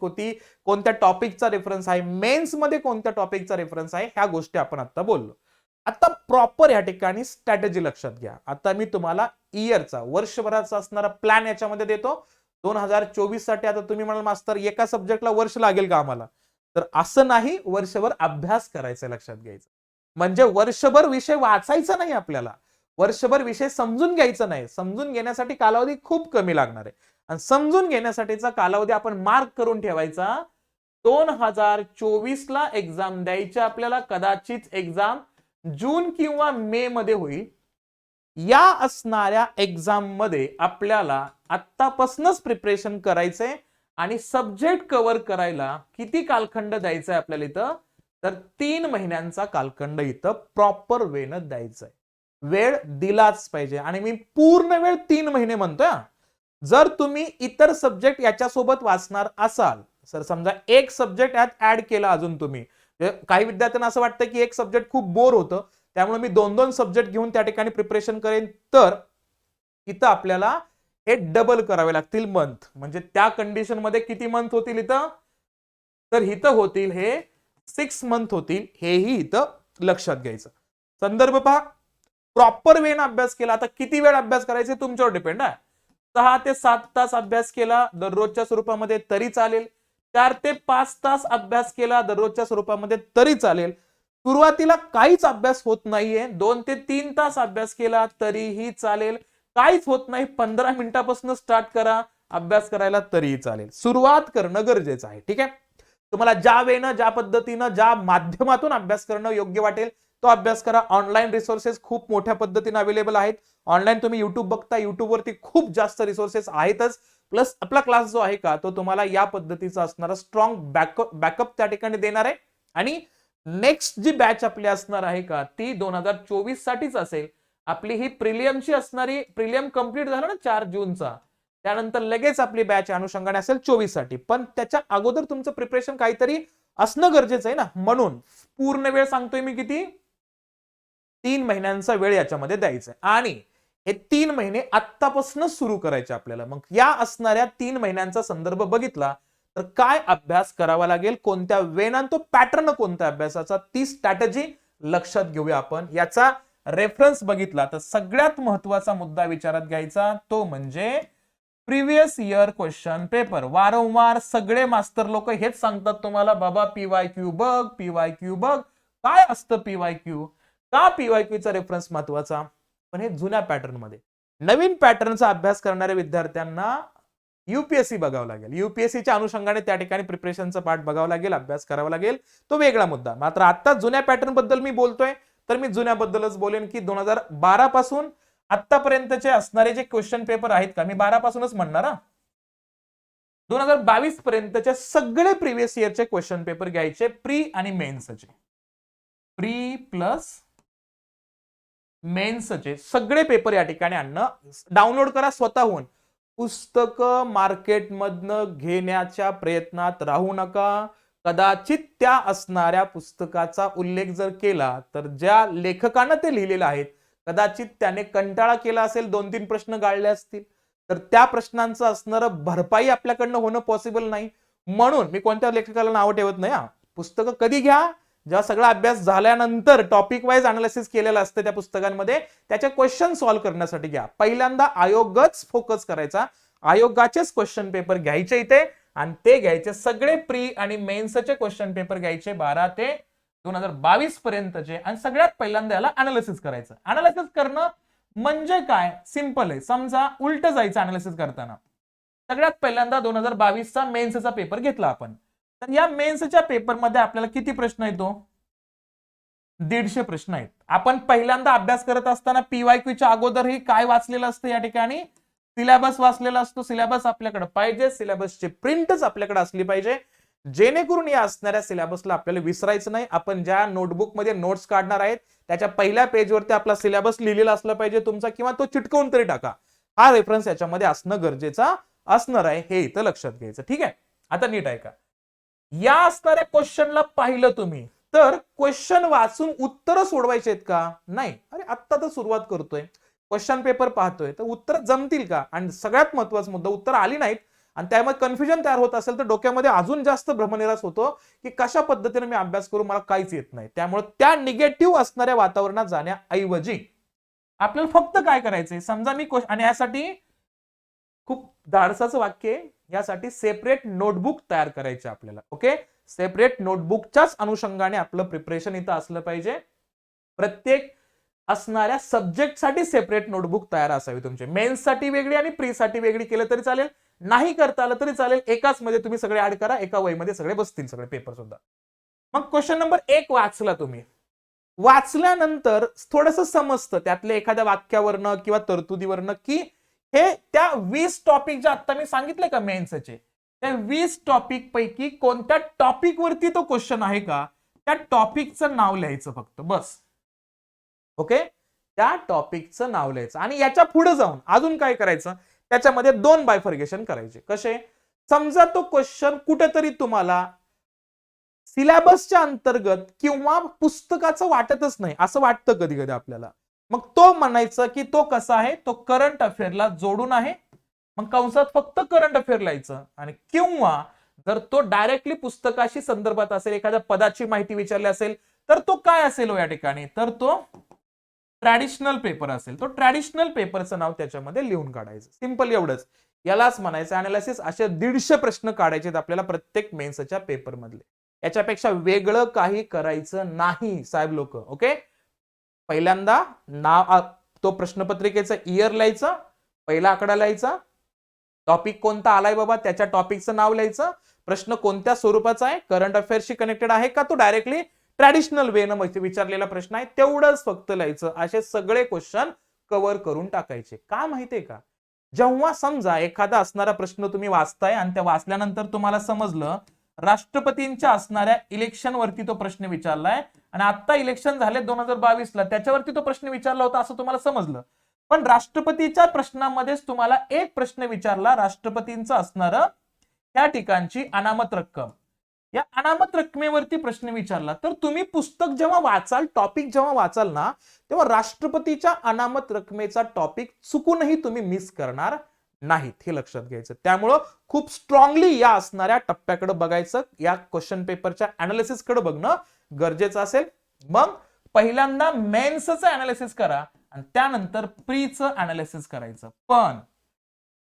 कोणत्या टॉपिकचा रेफरन्स आहे, मेन्स मध्ये कोणत्या टॉपिकचा रेफरन्स आहे, ह्या गोष्टी आपण आता बोललो. आता प्रॉपर या ठिकाणी स्ट्रॅटेजी लक्षात घ्या. आता मी तुम्हाला इयरचा, वर्षभराचा असणारा प्लॅन याच्यामध्ये देतो 2024 साठी. आता तुम्ही म्हणाल मास्तर एका सब्जेक्टला वर्ष लागेल का आम्हाला, तर असं नाही, वर्षभर अभ्यास करायचा लक्षात घ्यायचं. म्हणजे वर्षभर विषय वाचायचा नाही आपल्याला, वर्षभर विषय समजून घ्यायचा नाही. समजून घेण्यासाठी कालावधी खूप कमी लागणार आहे आणि समजून घेण्यासाठीचा कालावधी आपण मार्क करून ठेवायचा. 2024 ला एक्झाम द्यायची आपल्याला, कदाचित एक्झाम जून किंवा मे मध्ये होईल. या असणाऱ्या एक्झाम मध्ये आपल्याला आत्तापासूनच प्रिपरेशन करायचंय आणि सब्जेक्ट कव्हर करायला किती कालखंड द्यायचा आहे आपल्याला इथं, तर 3 महिन्यांचा कालखंड इथं प्रॉपर वेनं द्यायचा आहे. वेळ दिलाच पाहिजे आणि मी पूर्ण वेळ 3 महिने म्हणतोय. जर तुम्ही इतर सब्जेक्ट याच्यासोबत वाचणार असाल, सर समजा एक सब्जेक्ट यात ऍड केला अजून तुम्ही, काही विद्यार्थ्यांना असं वाटतं की एक सब्जेक्ट खूप बोर होतं, त्यामुळे मी 2-2 सब्जेक्ट घेऊन त्या ठिकाणी प्रिपरेशन करेन, तर इथं आपल्याला हे डबल करावे लागतील मंथ. म्हणजे त्या कंडिशन मध्ये किती मंथ होतील इथं, तर इथं होतील हे 6 मंथ होतील, हेही इथं लक्षात घ्यायचं. संदर्भ पहा, प्रॉपर वेन अभ्यास केला. आता किती वेळ अभ्यास करायचे तुमच्यावर डिपेंड आहे. 6 ते 7 तास अभ्यास केला दररोजच्या स्वरूपामध्ये तरी चालेल. 4 ते 5 तास अभ्यास केला दररोजच्या स्वरूपामध्ये तरी चालेल. सुरुवातीला काहीच अभ्यास होत नाहीये, 2 ते 3 तास अभ्यास केला तरीही चालेल. काहीच होत नाही, 15 मिनिटापासून स्टार्ट करा अभ्यास करायला तरीही चालेल. सुरुवात करणं गरजेचं आहे. ठीक आहे, तुम्हाला ज्या वेळेनं, ज्या पद्धतीनं, ज्या माध्यमातून अभ्यास करणं योग्य वाटेल तो अभ्यास करा. ऑनलाईन रिसोर्सेस खूप मोठ्या पद्धतीने अवेलेबल आहेत. ऑनलाईन तुम्ही युट्यूब बघता, युट्यूबवरती खूप जास्त रिसोर्सेस आहेतच. प्लस आपला क्लास जो आहे का तो तुम्हाला या पद्धतीचा असणारा स्ट्रॉंग बॅकअप त्या ठिकाणी देणार आहे. आणि नेक्स्ट जी बॅच आपली असणार आहे का ती 2024 साठीच असेल. आपली ही प्रिलियमची असणारी, प्रिलियम कंप्लीट झालं ना 4 जूनचा, त्यानंतर लगेच आपली बॅच अनुषंगाने असेल 24 साठी. पण त्याच्या अगोदर तुमचं प्रिपरेशन काहीतरी असणं गरजेचं आहे ना, म्हणून पूर्ण वेळ सांगतोय मी किती, 3 महिन्यांचा वेळ याच्यामध्ये द्यायचा आहे. आणि हे 3 महिने आत्तापासून सुरू करायचे आपल्याला. मग या असणाऱ्या 3 महिन्यांचा संदर्भ बघितला तर काय अभ्यास करावा लागेल, कोणत्या वेळानं, तो पॅटर्न कोणत्या अभ्यासाचा, ती स्ट्रॅटेजी लक्षात घेऊया आपण. याचा रेफरन्स बघितला तर सगळ्यात महत्वाचा मुद्दा विचारात घ्यायचा तो म्हणजे प्रिव्हियस इयर क्वेश्चन पेपर. वारंवार सगळे मास्टर लोक हेच सांगतात तुम्हाला, बाबा पीवायक्यू बघ, पीवायक्यू बघ. काय असतं पीवायक्यू, का पीवायक्यू चा रेफरन्स महत्वाचा, पण हे जुन्या पॅटर्न मध्ये. नवीन पॅटर्नचा अभ्यास करणाऱ्या विद्यार्थ्यांना युपीएससी बघावं लागेल. युपीएससीच्या अनुषंगाने त्या ठिकाणी प्रिपरेशनचा पार्ट बघावं लागेल, अभ्यास करावा लागेल, तो वेगळा मुद्दा. मात्र आता जुन्या पॅटर्न बद्दल मी बोलतोय तर मी जुन्याबद्दलच बोलेन की 2012 पासून आतापर्यंतचे असणारे जे क्वेश्चन पेपर आहेत का, मी 12 पासूनच म्हणणार हा, 2022 पर्यंतचे सगळे प्रिव्हियस इयरचे क्वेश्चन पेपर घ्यायचे, प्री आणि मेन्सचे. प्री प्लस मेन्सचे सगळे पेपर या ठिकाणी आणणं. डाउनलोड करा स्वतःहून. पुस्तक मार्केटमधनं घेण्याच्या प्रयत्नात राहू नका. कदाचित त्या असणाऱ्या पुस्तकाचा उल्लेख जर केला तर ज्या लेखकानं ते लिहिलेलं आहे कदाचित त्याने कंटाळा केला असेल, 2-3 प्रश्न गाळले असतील, तर त्या प्रश्नांचं असणारं भरपाई आपल्याकडनं होणं पॉसिबल नाही. म्हणून मी कोणत्या लेखकाला नाव ठेवत नाही. पुस्तकं कधी घ्या, जेव्हा सगळा अभ्यास झाल्यानंतर टॉपिक वाईज अनालिसिस केलेलं असतं त्या पुस्तकांमध्ये, त्याचे क्वेश्चन सॉल्व्ह करण्यासाठी घ्या. पहिल्यांदा आयोगच फोकस करायचा, आयोगाचेच क्वेश्चन पेपर घ्यायचे इथे, आणि ते घ्यायचे सगळे प्री आणि मेन्सचे क्वेश्चन पेपर घ्यायचे 12 ते 2022 पर्यंतचे, आणि सगळ्यात पहिल्यांदा याला अनालिसिस करायचं. अनालिसिस करणं म्हणजे काय, सिंपल आहे. समजा उलट जायचं अनालिसिस करताना. सगळ्यात पहिल्यांदा 2022 चा मेन्सचा पेपर घेतला आपण, तर या मेन्सच्या पेपरमध्ये आपल्याला किती प्रश्न येतो, 150 प्रश्न आहेत. आपण पहिल्यांदा अभ्यास करत असताना पीवायक्यूच्या अगोदरही काय वाचलेलं असतं, या ठिकाणी सिलेबस वाचलेला असतो. सिलेबस आपल्याकडे पाहिजे, सिलेबसची प्रिंटच आपल्याकडे असली पाहिजे, जेणेकरून या असणाऱ्या सिलेबसला आपल्याला विसरायचं नाही. आपण ज्या नोटबुक मध्ये नोट्स काढणार आहेत त्याच्या पहिल्या पेजवरती आपला सिलेबस लिहिलेला असला पाहिजे तुमचा, किंवा तो चिटकवून तरी टाका. हा रेफरन्स याच्यामध्ये असणं गरजेचं असणार आहे, हे इथं लक्षात घ्यायचं. ठीक आहे, आता नीट आहे का, या असणाऱ्या क्वेश्चनला पाहिलं तुम्ही तर क्वेश्चन वाचून उत्तर सोडवायचे आहेत का, नाही. अरे आत्ता तर सुरुवात करतोय, क्वेश्चन पेपर पाहतोय, तर उत्तर जमतील का. आणि सगळ्यात महत्वाचा मुद्दा, उत्तर आली नाहीत आणि त्यामध्ये कन्फ्युजन तयार होत असेल तर डोक्यामध्ये अजून जास्त भ्रमनिरास होतो की कशा पद्धतीने मी अभ्यास करू, मला काहीच येत नाही. त्यामुळे त्या निगेटिव्ह असणाऱ्या वातावरणात जाण्याऐवजी आपल्याला फक्त काय करायचंय, समजा मी आणि यासाठी खूप धाडसाचं वाक्य आहे, यासाठी सेपरेट नोटबुक तयार करायचे आपल्याला. ओके, सेपरेट नोटबुकच्याच अनुषंगाने आपलं प्रिपरेशन इथं असलं पाहिजे. प्रत्येक असणाऱ्या सब्जेक्टसाठी सेपरेट नोटबुक तयार असावी तुमची. मेन्ससाठी वेगळी आणि प्रीसाठी वेगळी केलं तरी चालेल, नाही करता आलं तरी चालेल, एकाच मध्ये तुम्ही सगळे ऍड करा, एका वहीमध्ये सगळे बसतील सगळे पेपर सुद्धा. मग क्वेश्चन नंबर 1 वाचला तुम्ही, वाचल्यानंतर थोडंसं समजतं त्यातल्या एखाद्या वाक्यावरनं किंवा तरतुदीवरनं की हे त्या 20 टॉपिक जे आता मी सांगितले का मेन्सचे, त्या 20 टॉपिक पैकी कोणत्या टॉपिक वरती तो क्वेश्चन आहे का, त्या टॉपिकचं नाव लिहायचं फक्त बस. ओके, त्या टॉपिकचं नाव लिहायचं आणि याच्या पुढे जाऊन अजून काय करायचं, त्याच्यामध्ये 2 बायफर्गेशन करायचे. कसे? समजा तो क्वेश्चन कुठेतरी तुम्हाला सिलेबसच्या अंतर्गत किंवा पुस्तकाचं वाटतच नाही, असं वाटतं कधी कधी आपल्याला, मग तो म्हणायचं की तो कसा आहे, तो करंट अफेअरला जोडून आहे, मग कंसात फक्त करंट अफेअर लिहायचं. आणि किंवा जर तो डायरेक्टली पुस्तकाशी संदर्भात असेल, एखाद्या पदाची माहिती विचारली असेल, तर तो काय असेल या ठिकाणी, तर तो ट्रॅडिशनल पेपर असेल, तो ट्रॅडिशनल पेपरचं नाव त्याच्यामध्ये लिहून काढायचं. सिंपल एवढंच. यालाच म्हणायचं अनालिसिस. असे 150 प्रश्न काढायचे आपल्याला प्रत्येक मेन्सच्या पेपर मधले. याच्यापेक्षा वेगळं काही करायचं नाही साहेब लोक. ओके, पहिल्यांदा नाव, तो प्रश्नपत्रिकेचं इयर लिहायचं, पहिला आकडा लिहायचा, टॉपिक कोणता आलाय बाबा त्याच्या टॉपिकचं नाव लिहायचं, प्रश्न कोणत्या स्वरूपाचा आहे, करंट अफेअर्सशी कनेक्टेड आहे का, तो डायरेक्टली ट्रॅडिशनल वे न विचारलेला प्रश्न आहे, तेवढंच फक्त लिहायचं. असे सगळे क्वेश्चन कव्हर करून टाकायचे. का माहितीये का, जेव्हा समजा एखादा असणारा प्रश्न तुम्ही वाचताय आणि त्या वाचल्यानंतर तुम्हाला समजलं राष्ट्रपतींच्या असणाऱ्या इलेक्शन वरती तो प्रश्न विचारलाय आणि आता इलेक्शन झाले 2022 ला, त्याच्यावरती तो प्रश्न विचारला होता असं तुम्हाला समजलं, पण राष्ट्रपतीच्या प्रश्नामध्येच तुम्हाला एक प्रश्न विचारला राष्ट्रपतींचं असणारं त्या ठिकाणची अनामत रक्कम, या अनामत रकमेवरती प्रश्न विचारला, तर तुम्ही पुस्तक जेव्हा वाचाल, टॉपिक जेव्हा वाचाल ना, तेव्हा राष्ट्रपतीच्या अनामत रकमेचा टॉपिक चुकूनही तुम्ही मिस करणार नाहीत, हे लक्षात घ्यायचं. त्यामुळं खूप स्ट्रॉंगली या असणाऱ्या टप्प्याकडे बघायचं, या क्वेश्चन पेपरच्या अनालिसिस कडे बघणं गरजेचं असेल. मग पहिल्यांदा मेन्सचं अनालिसिस करा आणि त्यानंतर प्रीचं अनालिसिस करायचं. पण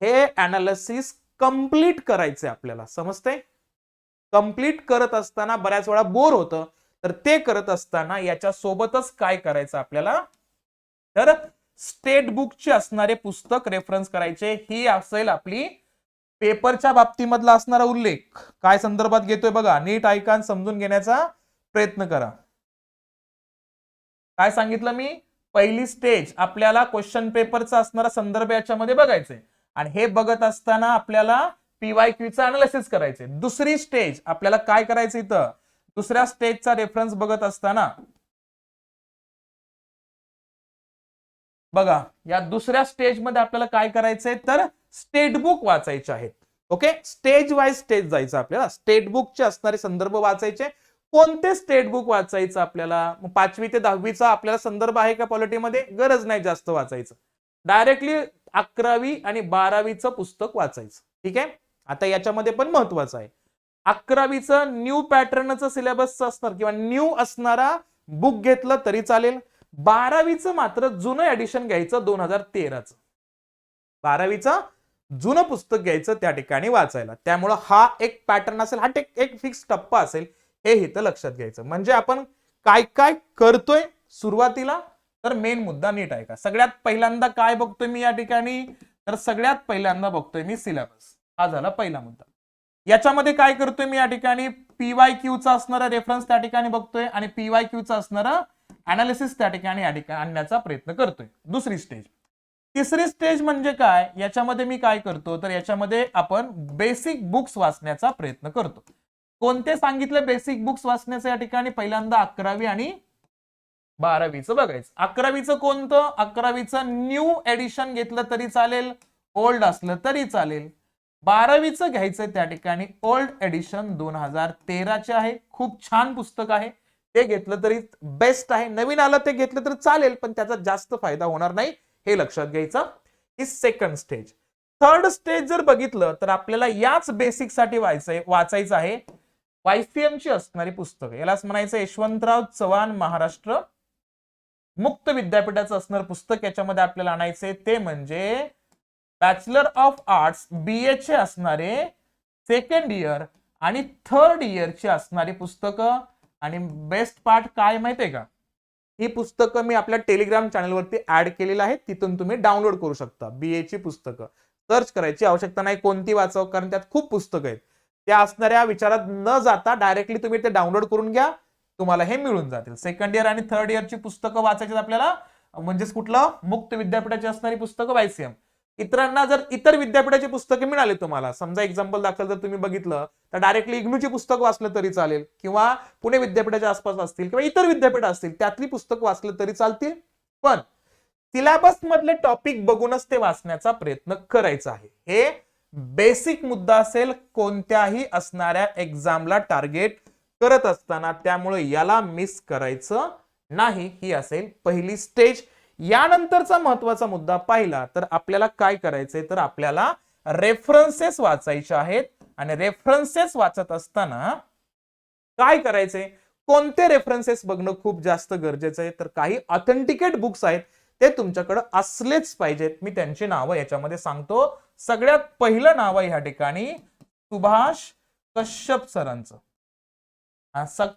हे अनालिसिस कंप्लीट करायचंय आपल्याला, समजतंय? कंप्लीट करत असताना बऱ्याच वेळा बोर होतं, तर ते करत असताना याच्या सोबतच काय करायचं आपल्याला, तर स्टेट बुकचे असणारे पुस्तक रेफरन्स करायचे. ही असेल आपली पेपरच्या बाबतीमधला असणारा उल्लेख. काय संदर्भात घेतोय बघा, नीट ऐका आणि समजून घेण्याचा प्रयत्न करा. काय सांगितलं मी, पहिली स्टेज आपल्याला क्वेश्चन पेपरचा असणारा संदर्भ याच्यामध्ये बघायचंय आणि हे बघत असताना आपल्याला PYQचं अनालिसिस करायचे. दुसरी स्टेज आपल्याला काय करायचं, इथं दुसऱ्या स्टेजचा रेफरन्स बघत असताना बघा, या दुसऱ्या स्टेज मध्ये आपल्याला काय करायचंय, तर स्टेट बुक वाचायचे आहेत. ओके, स्टेज वाईज स्टेज जायचं आपल्याला. स्टेट बुकचे असणारे संदर्भ वाचायचे. कोणते स्टेट बुक वाचायचं आपल्याला, 5वी ते 10वीचा आपल्याला संदर्भ आहे का पॉलिटीमध्ये, गरज नाही जास्त वाचायचं, डायरेक्टली 11वी आणि 12वीचं पुस्तक वाचायचं. ठीक आहे, आता याच्यामध्ये पण महत्वाचं आहे, 11वीचं न्यू पॅटर्नचं सिलेबसचं असणार किंवा न्यू असणारा बुक घेतलं तरी चालेल. 12वीचं मात्र जुनं एडिशन घ्यायचं 2013चं, 12वीचं जुनं पुस्तक घ्यायचं त्या ठिकाणी वाचायला. त्यामुळं हा एक पॅटर्न असेल, हा एक फिक्स टप्पा असेल, हे इथं लक्षात घ्यायचं. म्हणजे आपण काय काय करतोय सुरुवातीला, तर मेन मुद्दा नीट आहे का. सगळ्यात पहिल्यांदा काय बघतोय मी या ठिकाणी, तर सगळ्यात पहिल्यांदा बघतोय मी सिलेबस. हा झाला पहिला मुद्दा. याच्यामध्ये काय करतोय मी या ठिकाणी, PYQचा असणारा रेफरन्स त्या ठिकाणी बघतोय आणि PYQचा असणारा अनालिसिस त्या ठिकाणी आणण्याचा प्रयत्न करतोय. दुसरी स्टेज. तिसरी स्टेज म्हणजे काय, याच्यामध्ये मी काय करतो, तर याच्यामध्ये आपण बेसिक बुक्स वाचण्याचा प्रयत्न करतो. कोणते सांगितले बेसिक बुक्स वाचण्याचं या ठिकाणी, पहिल्यांदा 11वी आणि 12वीचं बघायचं. 11वीचं कोणतं, 11वीचं न्यू एडिशन घेतलं तरी चालेल, ओल्ड असलं तरी चालेल. 12वीचं घ्यायचंय त्या ठिकाणी ओल्ड एडिशन 2013चे आहे. खूप छान पुस्तक आहे, ते घेतलं तरी बेस्ट आहे. नवीन आलं ते घेतलं तर चालेल, पण त्याचा जास्त फायदा होणार नाही, हे लक्षात घ्यायचं. ही सेकंड स्टेज. थर्ड स्टेज जर बघितलं तर आपल्याला याच बेसिक साठी वाचायचं आहे YCM ची असणारी पुस्तक. यालाच म्हणायचं यशवंतराव चव्हाण महाराष्ट्र मुक्त विद्यापीठाचं असणारं पुस्तक. याच्यामध्ये आपल्याला आणायचे ते म्हणजे बॅचलर ऑफ आर्ट्स BA चे असणारे सेकंड इयर आणि थर्ड इयरची असणारी पुस्तकं. आणि बेस्ट पार्ट काय माहितीये का, ही पुस्तकं मी आपल्या टेलिग्राम चॅनलवरती ऍड केलेलं आहे, तिथून तुम्ही डाउनलोड करू शकता. BA ची पुस्तकं सर्च करायची आवश्यकता नाही कोणती वाचावं, कारण त्यात खूप पुस्तकं आहेत. त्या असणाऱ्या विचारात न जाता डायरेक्टली तुम्ही ते डाउनलोड करून घ्या, तुम्हाला हे मिळून जातील. सेकंड इयर आणि थर्ड इयरची पुस्तकं वाचायची आपल्याला, म्हणजेच कुठलं, मुक्त विद्यापीठाची असणारी पुस्तकं YCM. इतरांना जर इतर विद्यापीठाची पुस्तके मिळाली तुम्हाला, समजा एक्झाम्पल दाखल जर तुम्ही बघितलं तर डायरेक्टली इग्नूची पुस्तक वाचलं तरी चालेल, किंवा पुणे विद्यापीठाच्या आसपास असतील किंवा इतर विद्यापीठ असतील त्यातली पुस्तक वाचलं तरी चालतील, पण सिलेबस मधले टॉपिक बघूनच ते वाचण्याचा प्रयत्न करायचा आहे. हे बेसिक मुद्दा असेल कोणत्याही असणाऱ्या एक्झामला टार्गेट करत असताना, त्यामुळे याला मिस करायचं नाही. ही असेल पहिली स्टेज. यानंतरचा महत्वाचा मुद्दा पाहिला तर आपल्याला काय करायचंय, तर आपल्याला रेफरन्सेस वाचायचे आहेत. आणि रेफरन्सेस वाचत असताना काय करायचंय, कोणते रेफरन्सेस बघणं खूप जास्त गरजेचं आहे, तर काही ऑथेंटिकेट बुक्स आहेत ते तुमच्याकडे असलेच पाहिजेत. मी त्यांची नावं याच्यामध्ये सांगतो. सगळ्यात पहिलं नाव आहे या ठिकाणी सुभाष कश्यप सरांचं.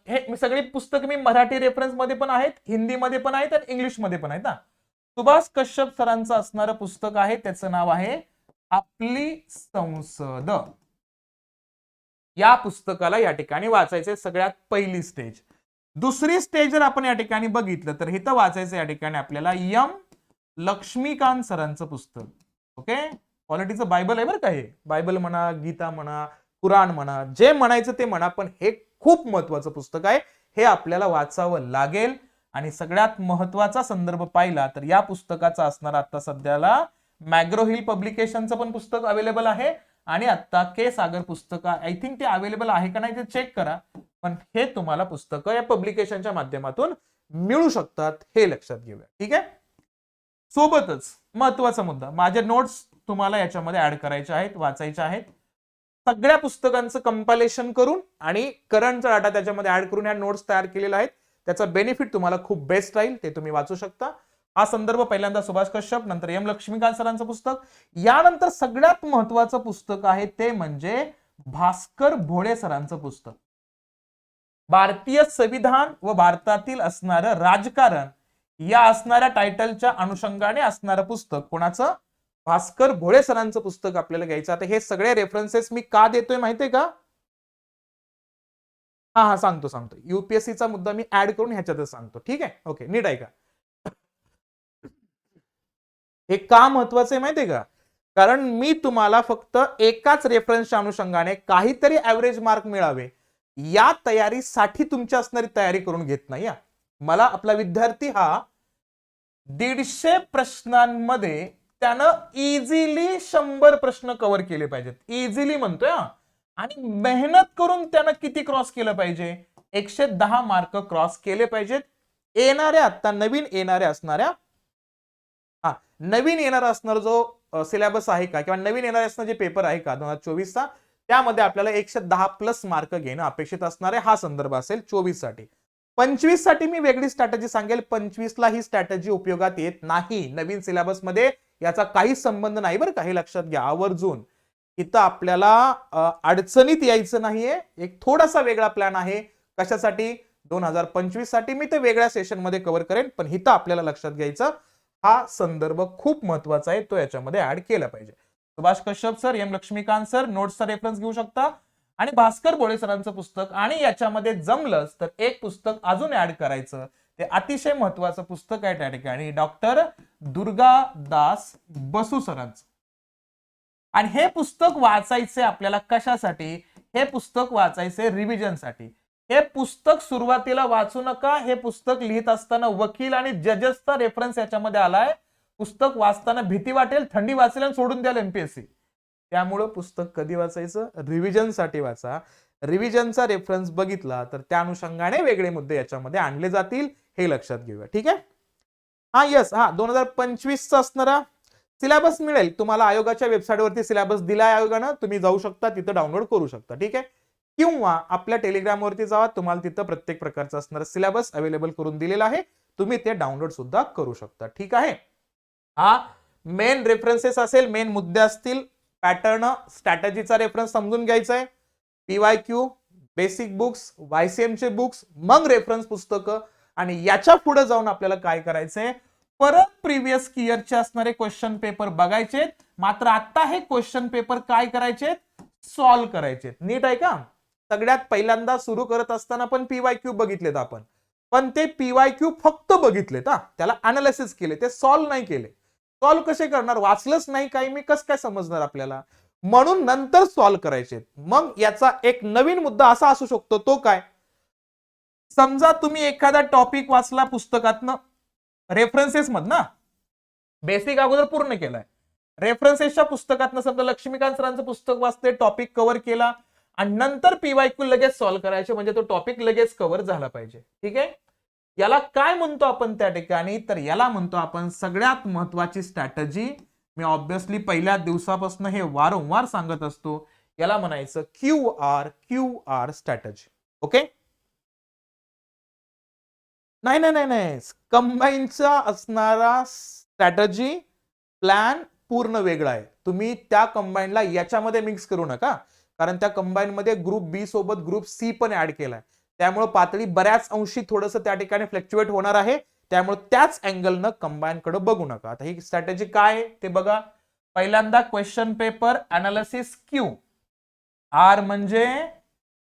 हे सगळी पुस्तक मी मराठी रेफरन्स मध्ये पण आहेत, हिंदीमध्ये पण आहेत आणि इंग्लिश मध्ये पण आहेत. सुभाष कश्यप सरांचं असणारं पुस्तक आहे, त्याचं नाव आहे आपली संसद. या पुस्तकाला या ठिकाणी वाचायचे सगळ्यात पहिली स्टेज. दुसरी स्टेज जर आपण या ठिकाणी बघितलं तर इथं वाचायचं या ठिकाणी आपल्याला एम लक्ष्मीकांत सरांचं पुस्तक. ओके, पॉलिटिक्सचं बायबल आहे बरं का हे. बायबल म्हणा, गीता म्हणा, कुराण म्हणा, जे म्हणायचं ते म्हणा, पण हे खूप महत्वाचं पुस्तक आहे. हे आपल्याला वाचावं लागेल. आणि सगळ्यात महत्वाचा संदर्भ पाहिला तर या पुस्तकाचा असणार आता सध्याला मॅग्रो हिल पब्लिकेशनचं पण पुस्तक अवेलेबल आहे. आणि आता के सागर पुस्तक आय थिंक ते अवेलेबल आहे का नाही ते चेक करा, पण हे तुम्हाला पुस्तकं या पब्लिकेशनच्या माध्यमातून मिळू शकतात, हे लक्षात घेऊया. ठीक आहे. सोबतच महत्वाचा मुद्दा, माझे नोट्स तुम्हाला याच्यामध्ये ऍड करायचे आहेत, वाचायचे आहेत. सगळ्या पुस्तकांचं कंपायलेशन करून आणि करंटचा डाटा त्याच्यामध्ये ऍड करून ह्या नोट्स तयार केलेल्या आहेत. त्याचा बेनिफिट तुम्हाला खूप बेस्ट राहील, ते तुम्ही वाचू शकता. हा संदर्भ पहिल्यांदा सुभाष कश्यप, नंतर एम लक्ष्मीकांत सरांचं पुस्तक. यानंतर सगळ्यात महत्वाचं पुस्तक आहे ते म्हणजे भास्कर भोळे सरांचं पुस्तक. भारतीय संविधान व भारतातील असणारं राजकारण या असणाऱ्या टायटलच्या अनुषंगाने असणारं पुस्तक. कोणाचं? भास्कर भोळे सरांचं पुस्तक आपल्याला घ्यायचं. आता हे सगळे रेफरन्सेस मी का देतोय माहितीये का? हा सांगतो. युपीएससीचा मुद्दा मी ऍड करून ह्याच्यातच सांगतो. ठीक आहे, ओके, नीट ऐका. हे का महत्वाचं आहे माहितीये का? कारण मी तुम्हाला फक्त एकाच रेफरन्सच्या अनुषंगाने काहीतरी ऍव्हरेज मार्क मिळावे या तयारीसाठी तुमची असणारी तयारी करून घेत नाही. मला आपला विद्यार्थी हा 150 प्रश्नांमध्ये त्यानं इझिली 100 प्रश्न कव्हर केले पाहिजेत. इझिली म्हणतोय. आणि मेहनत करून त्यानं किती क्रॉस केलं पाहिजे? 110 मार्क क्रॉस केले पाहिजेत. येणाऱ्या आता नवीन येणाऱ्या असणाऱ्या नवीन येणारा असणार जो सिलेबस आहे का, किंवा नवीन येणारे असणार जे पेपर आहे का 2024 चा, त्यामध्ये आपल्याला 110 प्लस मार्क घेणं अपेक्षित असणार आहे. हा संदर्भ असेल 24 साठी. 25 साठी मी वेगळी स्ट्रॅटेजी सांगेल. 25 ला ही स्ट्रॅटेजी उपयोगात येत नाही. नवीन सिलेबस मध्ये याचा काहीच संबंध नाही बरं का, हे लक्षात घ्या आवर्जून. इथं आपल्याला अडचणीत यायचं नाहीये. एक थोडासा वेगळा प्लॅन आहे. कशासाठी? 2025 साठी. मी ते वेगळ्या सेशन मध्ये कव्हर करेन, पण इथं आपल्याला लक्षात घ्यायचं हा संदर्भ खूप महत्वाचा आहे, तो याच्यामध्ये ऍड केला पाहिजे. Subhash Kashyap sir, M Laxmikanth sir, नोट्सचा रेफरन्स घेऊ शकता. आणि भास्कर भोळे सरांचं पुस्तक. आणि याच्यामध्ये जमलंच तर एक पुस्तक अजून ऍड करायचं, ते अतिशय महत्वाचं पुस्तक आहे त्या ठिकाणी डॉक्टर दुर्गादास बसू सरांचं. आणि हे पुस्तक वाचायचे आपल्याला कशासाठी? हे पुस्तक वाचायचे रिव्हिजनसाठी. हे पुस्तक सुरुवातीला वाचू नका. हे पुस्तक लिहित असताना वकील आणि जजेसचा रेफरन्स याच्यामध्ये आलाय. पुस्तक वाचताना भीती वाटेल, थंडी वाचेल आणि सोडून द्याल एमपीएससी. त्यामुळं पुस्तक कधी वाचायचं? रिव्हिजनसाठी वाचा. रिव्हिजनचा रेफरन्स बघितला तर त्या अनुषंगाने वेगळे मुद्दे याच्यामध्ये आणले जातील, हे लक्षात घेऊया. ठीक आहे. यस 2025 चा असणारा सिलेबस मिळेल तुम्हाला. आयोगाच्या वेबसाईटवरती सिलेबस दिलाय आयोगानं, तुम्ही जाऊ शकता, तिथं डाउनलोड करू शकता. ठीक आहे. किंवा आपल्या टेलिग्रामवरती जावा, तुम्हाला तिथं प्रत्येक प्रकारचा असणारा सिलेबस अवेलेबल करून दिलेला आहे, तुम्ही ते डाउनलोड सुद्धा करू शकता. ठीक आहे. हा मेन रेफरन्सेस असेल, मेन मुद्दे असतील. पॅटर्न स्ट्रॅटेजीचा रेफरन्स समजून घ्यायचा आहे. पीवायक्यू, बेसिक बुक्स, वायसीएम चे बुक्स, मग रेफरन्स पुस्तकं. आणि याच्या पुढे जाऊन आपल्याला काय करायचंय? परत प्रिव्हियस इयरचे असणारे क्वेश्चन पेपर बघायचे. मात्र आता हे क्वेश्चन पेपर काय करायचे? सॉल्व्ह करायचे. नीट आहे का? सगळ्यात पहिल्यांदा सुरू करत असताना पण पीवायक्यू बघितलेत आपण, पण ते पीवायक्यू फक्त बघितलेत. त्याला अनालिसिस केले, ते सॉल्व्ह नाही केले. सॉल्व्ह कसे करणार, वाचलंच नाही काही मी कसं काय समजणार आपल्याला, म्हणून नंतर सॉल्व्ह करायचे. मग याचा एक नवीन मुद्दा असा असू शकतो, तो काय, समजा तुम्ही एखादा टॉपिक वाचला पुस्तकातनं, रेफरन्सेस मधनं, बेसिक अगोदर पूर्ण केलाय, रेफरन्सेसच्या पुस्तकातनं समजा लक्ष्मीकांत सरांचं पुस्तक वाचते, टॉपिक कव्हर केला आणि नंतर पीवायक्यू लगेच सॉल्व्ह करायचे, म्हणजे तो टॉपिक लगेच कव्हर झाला पाहिजे. ठीक आहे, याला काय म्हणतो आपण त्या ठिकाणी, तर याला म्हणतो आपण सगळ्यात महत्वाची स्ट्रॅटेजी. मी ऑब्विसली पहिल्या दिवसापासून हे वारंवार सांगत असतो, याला म्हणायचं क्यू आर स्ट्रॅटेजी. ओके, नाही नाही नाही नाही, कंबाईनचा असणारा स्ट्रॅटेजी प्लॅन पूर्ण वेगळा आहे. तुम्ही त्या कंबाईनला याच्यामध्ये मिक्स करू नका, कारण त्या कंबाईन मध्ये ग्रुप बी सोबत ग्रुप सी पण ऍड केलाय, त्यामुळे पातळी बऱ्याच अंशी थोडस त्या ठिकाणी फ्लक्च्युएट होणार आहे. त्यामुळे त्याच अँगलनं कंबाईन कडे बघू नका. आता ही स्ट्रॅटेजी काय आहे ते बघा. पहिल्यांदा question paper analysis Q, R म्हणजे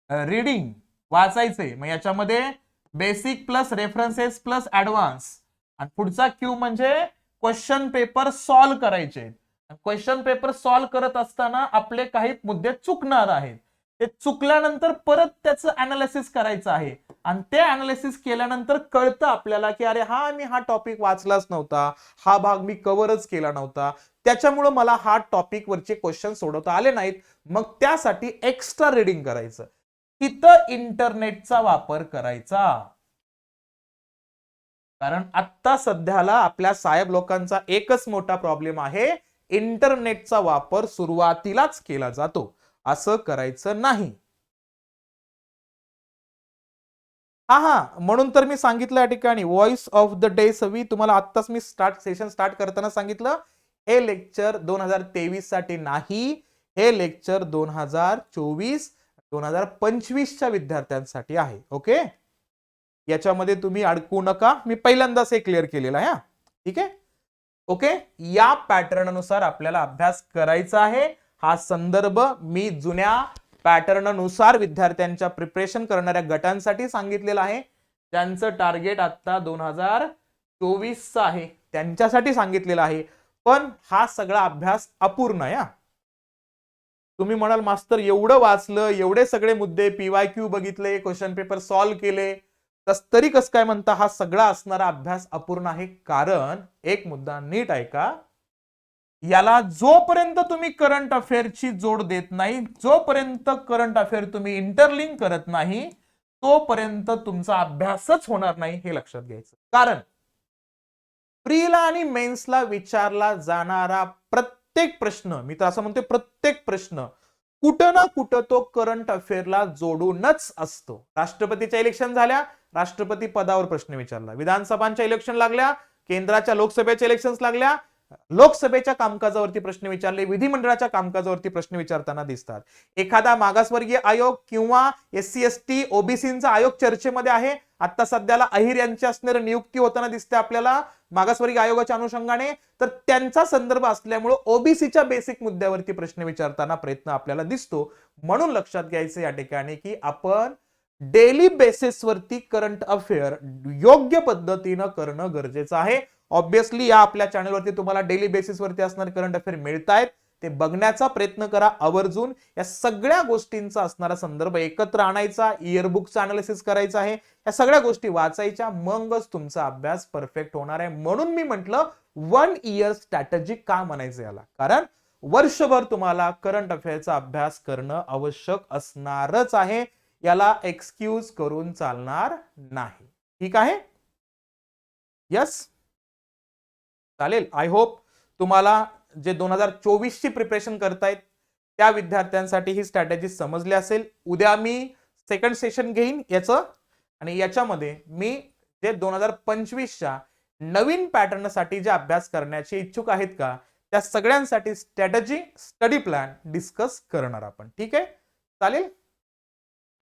रीडिंग, वाचायचे, मग याच्यामध्ये basic plus references plus advance, आणि पुढचा क्यू म्हणजे क्वेश्चन पेपर सॉल्व्ह करायचे. क्वेश्चन पेपर सॉल्व्ह करत असताना आपले काही मुद्दे चुकणार आहेत, ते चुकल्यानंतर परत त्याचं अनालिसिस करायचं आहे, आणि ते अनालिसिस केल्यानंतर कळतं आपल्याला की अरे हा मी हा टॉपिक वाचलाच नव्हता, हा भाग मी कव्हरच केला नव्हता, त्याच्यामुळे मला हा टॉपिक वरचे क्वेश्चन सोडवता आले नाहीत. मग त्यासाठी एक्स्ट्रा रीडिंग करायचं, तिथं इंटरनेटचा वापर करायचा. कारण आता सध्याला आपल्या साहेब लोकांचा एकच मोठा प्रॉब्लेम आहे, इंटरनेटचा वापर सुरुवातीलाच केला जातो, असं करायचं नाही. हा, म्हणून तर मी सांगितलं या ठिकाणी व्हॉइस ऑफ द डे सवी, तुम्हाला आत्ताच मी सेशन स्टार्ट करताना सांगितलं, हे लेक्चर 2023 साठी नाही, हे लेक्चर 2024-2025च्या विद्यार्थ्यांसाठी आहे. ओके, याच्यामध्ये तुम्ही अडकू नका, मी पहिल्यांदाच हे क्लिअर केलेलं आहे. ठीक आहे, ओके, या पॅटर्न नुसार आपल्याला अभ्यास करायचा आहे. हा संदर्भ मी जुन्या पॅटर्न नुसार विद्यार्थ्यांच्या प्रिपरेशन करणाऱ्या गटांसाठी सांगितलेलं आहे, त्यांचं टार्गेट आता 2024 आहे, त्यांच्यासाठी सांगितलेलं आहे. पण हा सगळा अभ्यास अपूर्ण आहे. तुम्ही म्हणाल मास्तर एवढं वाचलं, एवढे सगळे मुद्दे पीवायक्यू बघितले, क्वेश्चन पेपर सॉल्व्ह केले, तरी कसं काय म्हणता हा सगळा असणारा अभ्यास अपूर्ण आहे? कारण एक मुद्दा नीट ऐका, याला जोपर्यंत तुम्ही करंट अफेअरची जोड देत नाही, जोपर्यंत करंट अफेअर तुम्ही इंटरलिंक करत नाही, तोपर्यंत तुमचा अभ्यासच होणार नाही, हे लक्षात घ्यायचं. कारण प्रीला आणि मेन्सला विचारला जाणारा प्रत्येक प्रश्न, मी तर असं म्हणतो प्रत्येक प्रश्न कुठं ना कुठं तो करंट अफेअरला जोडूनच असतो. राष्ट्रपतीच्या इलेक्शन झाल्या, राष्ट्रपती पदावर प्रश्न विचारला, विधानसभांच्या इलेक्शन लागल्या, केंद्राच्या लोकसभेच्या इलेक्शन्स लागल्या, लोकसभेच्या कामकाजावरती प्रश्न विचारले, विधिमंडळाच्या कामकाजावरती प्रश्न विचारताना दिसतात. एखादा मागासवर्गीय आयोग किंवा SC ST ओबीसीचा आयोग चर्चेमध्ये आहे, आता सध्याला अहिर यांची असणारी नियुक्ती होताना दिसते आपल्याला मागासवर्गीय आयोगाच्या अनुषंगाने, तर त्यांचा संदर्भ असल्यामुळे ओबीसीच्या बेसिक मुद्द्यावरती प्रश्न विचारताना प्रयत्न आपल्याला दिसतो. म्हणून लक्षात घ्यायचं या ठिकाणी की आपण डेली बेसिसवरती करंट अफेअर योग्य पद्धतीनं करणं गरजेचं आहे. ऑब्विसली या आपल्या चॅनलवरती तुम्हाला डेली बेसिसवरती असणारे करंट अफेअर मिळतायत, ते बघण्याचा प्रयत्न करा आवर्जून. या सगळ्या गोष्टींचा असणारा संदर्भ एकत्र आणायचा, इयरबुकचा अनालिसिस करायचा आहे, या सगळ्या गोष्टी वाचायच्या, मगच तुमचा अभ्यास परफेक्ट होणार आहे. म्हणून मी म्हटलं 1 इयर स्ट्रॅटेजी का म्हणायचं याला, कारण वर्षभर तुम्हाला करंट अफेअरचा अभ्यास करणं आवश्यक असणारच आहे, याला एक्सक्यूज करून चालणार नाही. ठीक आहे, यस, चालेल. आय होप तुम्हाला जे 2024 ची प्रिपरेशन करतायत त्या विद्यार्थ्यांसाठी ही स्ट्रॅटेजी समजली असेल. उद्या मी सेकंड सेशन घेईन याचं, आणि याच्यामध्ये मी जे 2025च्या नवीन पॅटर्न साठी जे अभ्यास करण्याचे इच्छुक आहेत का, त्या सगळ्यांसाठी स्ट्रॅटेजी, स्टडी प्लॅन डिस्कस करणार आपण. ठीक आहे, चालेल.